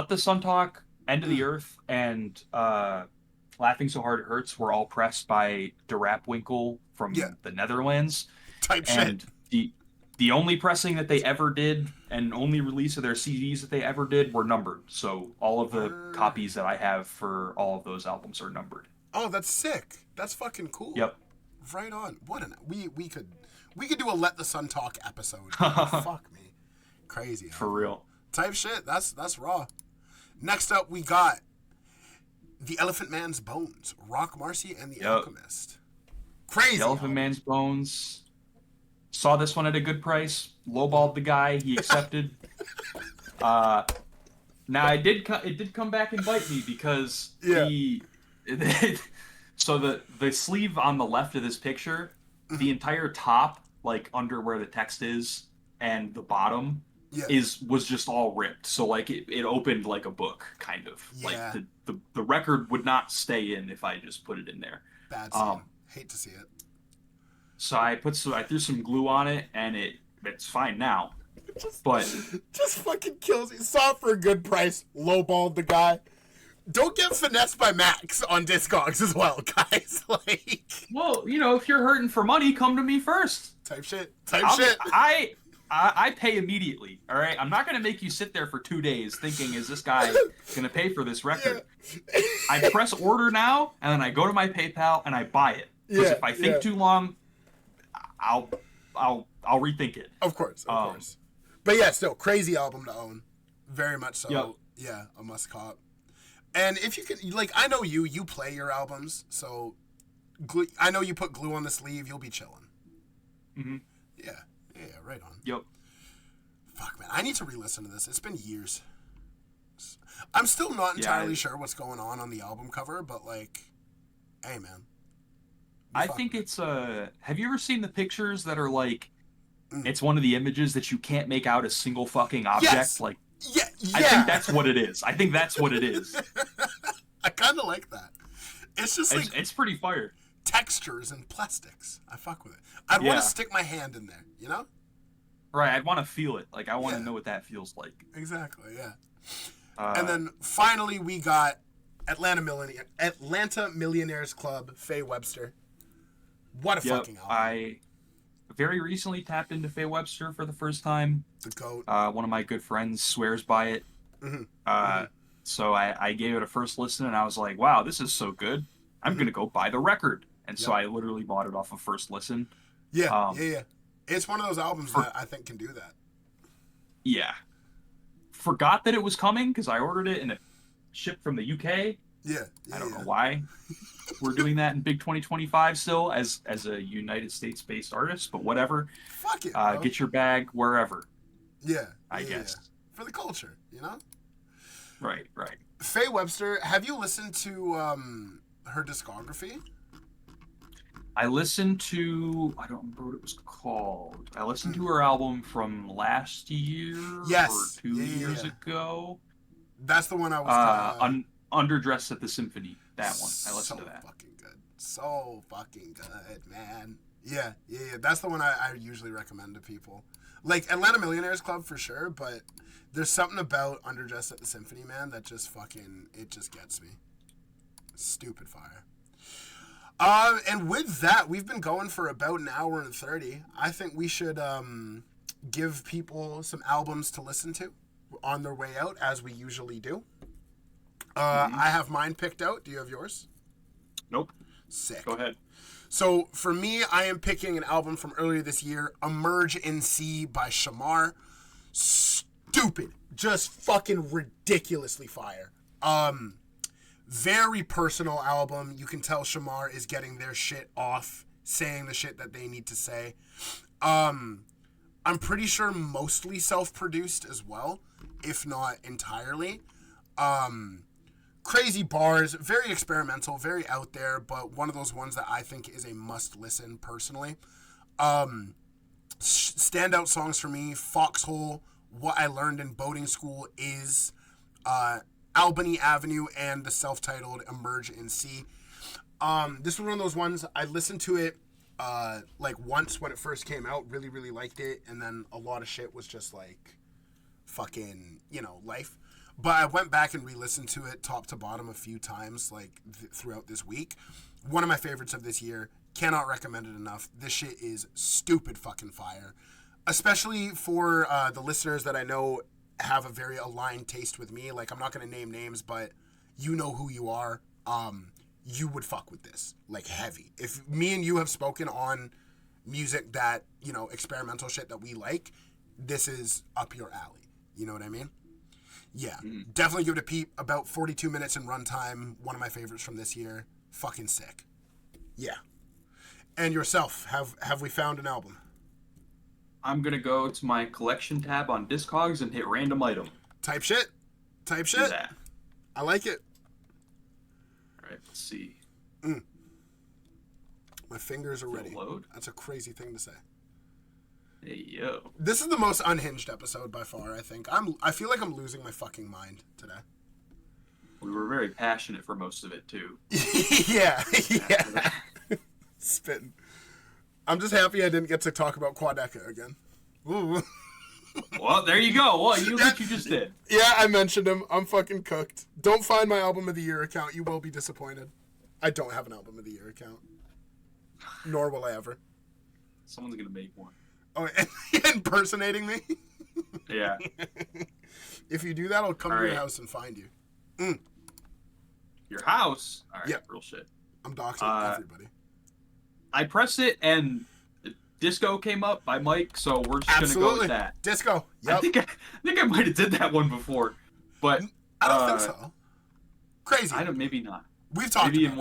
the Sun Talk, End of the Earth, and Laughing So Hard It Hurts were all pressed by De Rapwinkle from the Netherlands. Type shit. And the only pressing that they ever did and only release of their CDs that they ever did were numbered. So all of the copies that I have for all of those albums are numbered. Oh, that's sick. That's fucking cool. Yep. Right on. We could do a Let the Sun Talk episode. Fuck me. Crazy. For real. Type shit. That's raw. Next up, we got The Elephant Man's Bones, Rock Marcy and The Alchemist. Crazy. The Elephant Man's Bones. Saw this one at a good price. Lowballed the guy. He accepted. Now it did come back and bite me because so the sleeve on the left of this picture, the entire top, under where the text is, and the bottom was just all ripped. So it opened like a book, kind of. Yeah. The record would not stay in if I just put it in there. Bad scene. Hate to see it. So I threw some glue on it, and it's fine now. Just fucking kills me. Saw it for a good price. Lowballed the guy. Don't get finessed by Max on Discogs as well, guys. Well, if you're hurting for money, come to me first. Type shit. I pay immediately, all right? I'm not going to make you sit there for 2 days thinking, is this guy going to pay for this record? Yeah. I press order now, and then I go to my PayPal, and I buy it. Because if I think too long, I'll rethink it. Of course. But yeah, still, crazy album to own. Very much so. Yep. Yeah, a must cop. And if you can, like, I know you play your albums, so I know you put glue on the sleeve, you'll be chilling. Mm-hmm. Yeah, right on. Yep. Fuck, man, I need to re-listen to this. It's been years. I'm still not entirely sure what's going on the album cover, but, like, hey, man. I think it's, have you ever seen the pictures that are, like, it's one of the images that you can't make out a single fucking object? Yes. Like, yeah. I think that's what it is. I kind of like that. It's just like... It's pretty fire. Textures and plastics. I fuck with it. I'd want to stick my hand in there, you know? Right, I'd want to feel it. Like, I want to know what that feels like. Exactly, yeah. And then, finally, we got Atlanta Millionaires Club, Faye Webster. What a fucking album. I very recently tapped into Faye Webster for the first time. The GOAT. One of my good friends swears by it. Mm-hmm. So I gave it a first listen, and I was like, wow, this is so good. I'm going to go buy the record. And so I literally bought it off of first listen. Yeah. It's one of those albums that I think can do that. Yeah. Forgot that it was coming because I ordered it and it shipped from the UK. Yeah. I don't know why we're doing that in big 2025 still as a United States-based artist, but whatever. Fuck it, bro. Get your bag wherever. Yeah. I guess. For the culture, you know? Right. Faye Webster, have you listened to her discography? I listened to, I don't remember what it was called. I listened to her album from last year or 2 years ago. That's the one I was Underdressed at the Symphony. That one. I listened to that. So fucking good, man. Yeah. That's the one I usually recommend to people. Like, Atlanta Millionaires Club for sure, but there's something about Underdressed at the Symphony, man, that just it just gets me. Stupid fire. And with that, we've been going for about an hour and 30. I think we should give people some albums to listen to on their way out, as we usually do. I have mine picked out. Do you have yours? Nope. Sick. Go ahead. So, for me, I am picking an album from earlier this year, Emerge in C by Shamar. Stupid. Just fucking ridiculously fire. Very personal album. You can tell Shamar is getting their shit off, saying the shit that they need to say. I'm pretty sure mostly self-produced as well, if not entirely. Crazy bars, very experimental, very out there, but one of those ones that I think is a must-listen personally. Standout songs for me, Foxhole, What I Learned in Boating School Is... Albany Avenue, and the self-titled Emerge in C. This was one of those ones, I listened to it like once when it first came out, really, really liked it, and then a lot of shit was just like fucking, life. But I went back and re-listened to it top to bottom a few times, like throughout this week. One of my favorites of this year. Cannot recommend it enough. This shit is stupid fucking fire. Especially for the listeners that I know have a very aligned taste with me. Like, I'm not going to name names, but you know who you are. You would fuck with this. Like, heavy. If me and you have spoken on music that, experimental shit that we like, this is up your alley. You know what I mean? Yeah. Definitely give it a peep. About 42 minutes in runtime. One of my favorites from this year. Fucking sick. Yeah. And yourself, have we found an album? I'm going to go to my collection tab on Discogs and hit random item. Type shit. Do that. I like it. All right, let's see. My fingers are ready. Load? That's a crazy thing to say. Hey, yo. This is the most unhinged episode by far, I think. I feel like I'm losing my fucking mind today. We were very passionate for most of it, too. yeah. Spitting. I'm just happy I didn't get to talk about Quadeca again. Ooh. Well, there you go. Well, you just did. Yeah, I mentioned him. I'm fucking cooked. Don't find my Album of the Year account. You will be disappointed. I don't have an Album of the Year account. Nor will I ever. Someone's going to make one. Oh, impersonating me? Yeah. If you do that, I'll come to your house and find you. Your house? All right, yep. Real shit. I'm doxing everybody. I pressed it and Disco came up by Mike, so we're just gonna go with that. Disco. Yep. I think I might have did that one before, but I don't think so. Crazy. Maybe not. We've talked maybe about in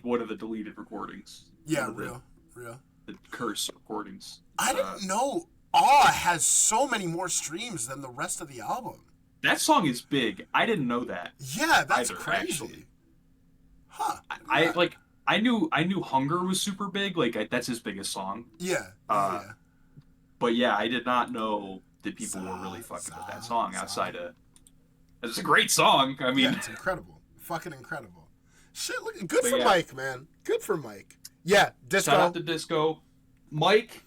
one of the deleted recordings. Yeah, real. The curse recordings. I didn't know Awe has so many more streams than the rest of the album. That song is big. I didn't know that. Yeah, that's crazy. Actually. Huh. I knew Hunger was super big. Like that's his biggest song. Yeah. But yeah, I did not know that people were really fucking with that song outside of. It's a great song. I mean, it's incredible. Fucking incredible. Shit, good for Mike, man. Good for Mike. Yeah, Disco. Shout out to Disco. Mike,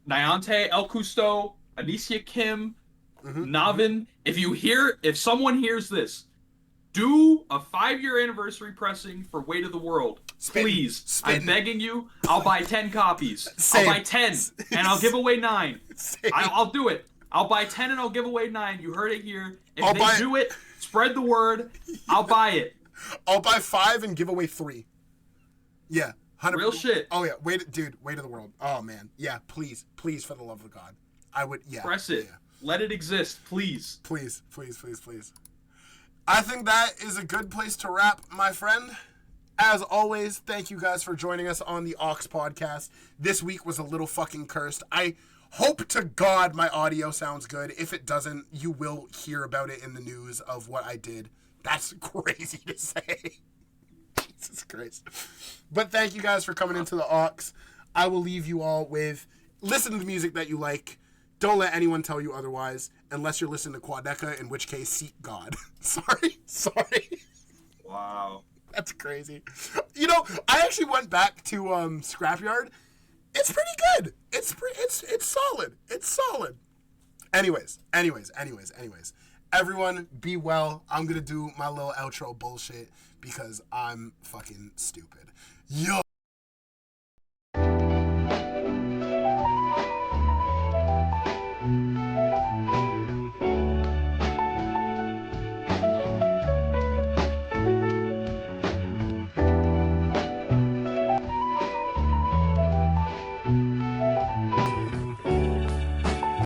Niante, El Custo, Anicia Kim, Navin. If someone hears this, do a 5-year anniversary pressing for Weight of the World. Please. I'm begging you. I'll buy 10 copies. Same. I'll buy 10 and I'll give away 9. I'll do it. I'll buy 10 and I'll give away 9. You heard it here. If they do it, spread the word. I'll buy it. I'll buy 5 and give away 3. Yeah. 100%. Real shit. Oh, yeah. Weight of the World. Oh, man. Yeah, please, for the love of God. I would, yeah. Press it. Yeah. Let it exist, please. Please. I think that is a good place to wrap, my friend. As always, thank you guys for joining us on the Aux Podcast. This week was a little fucking cursed. I hope to God my audio sounds good. If it doesn't, you will hear about it in the news of what I did. That's crazy to say. Jesus Christ. But thank you guys for coming into the Aux. I will leave you all with listen to the music that you like. Don't let anyone tell you otherwise, unless you're listening to Quadeca, in which case, seek God. Sorry. Wow. That's crazy. You know, I actually went back to Scrapyard. It's pretty good. It's solid. It's solid. Anyways. Everyone, be well. I'm going to do my little outro bullshit because I'm fucking stupid. Yo.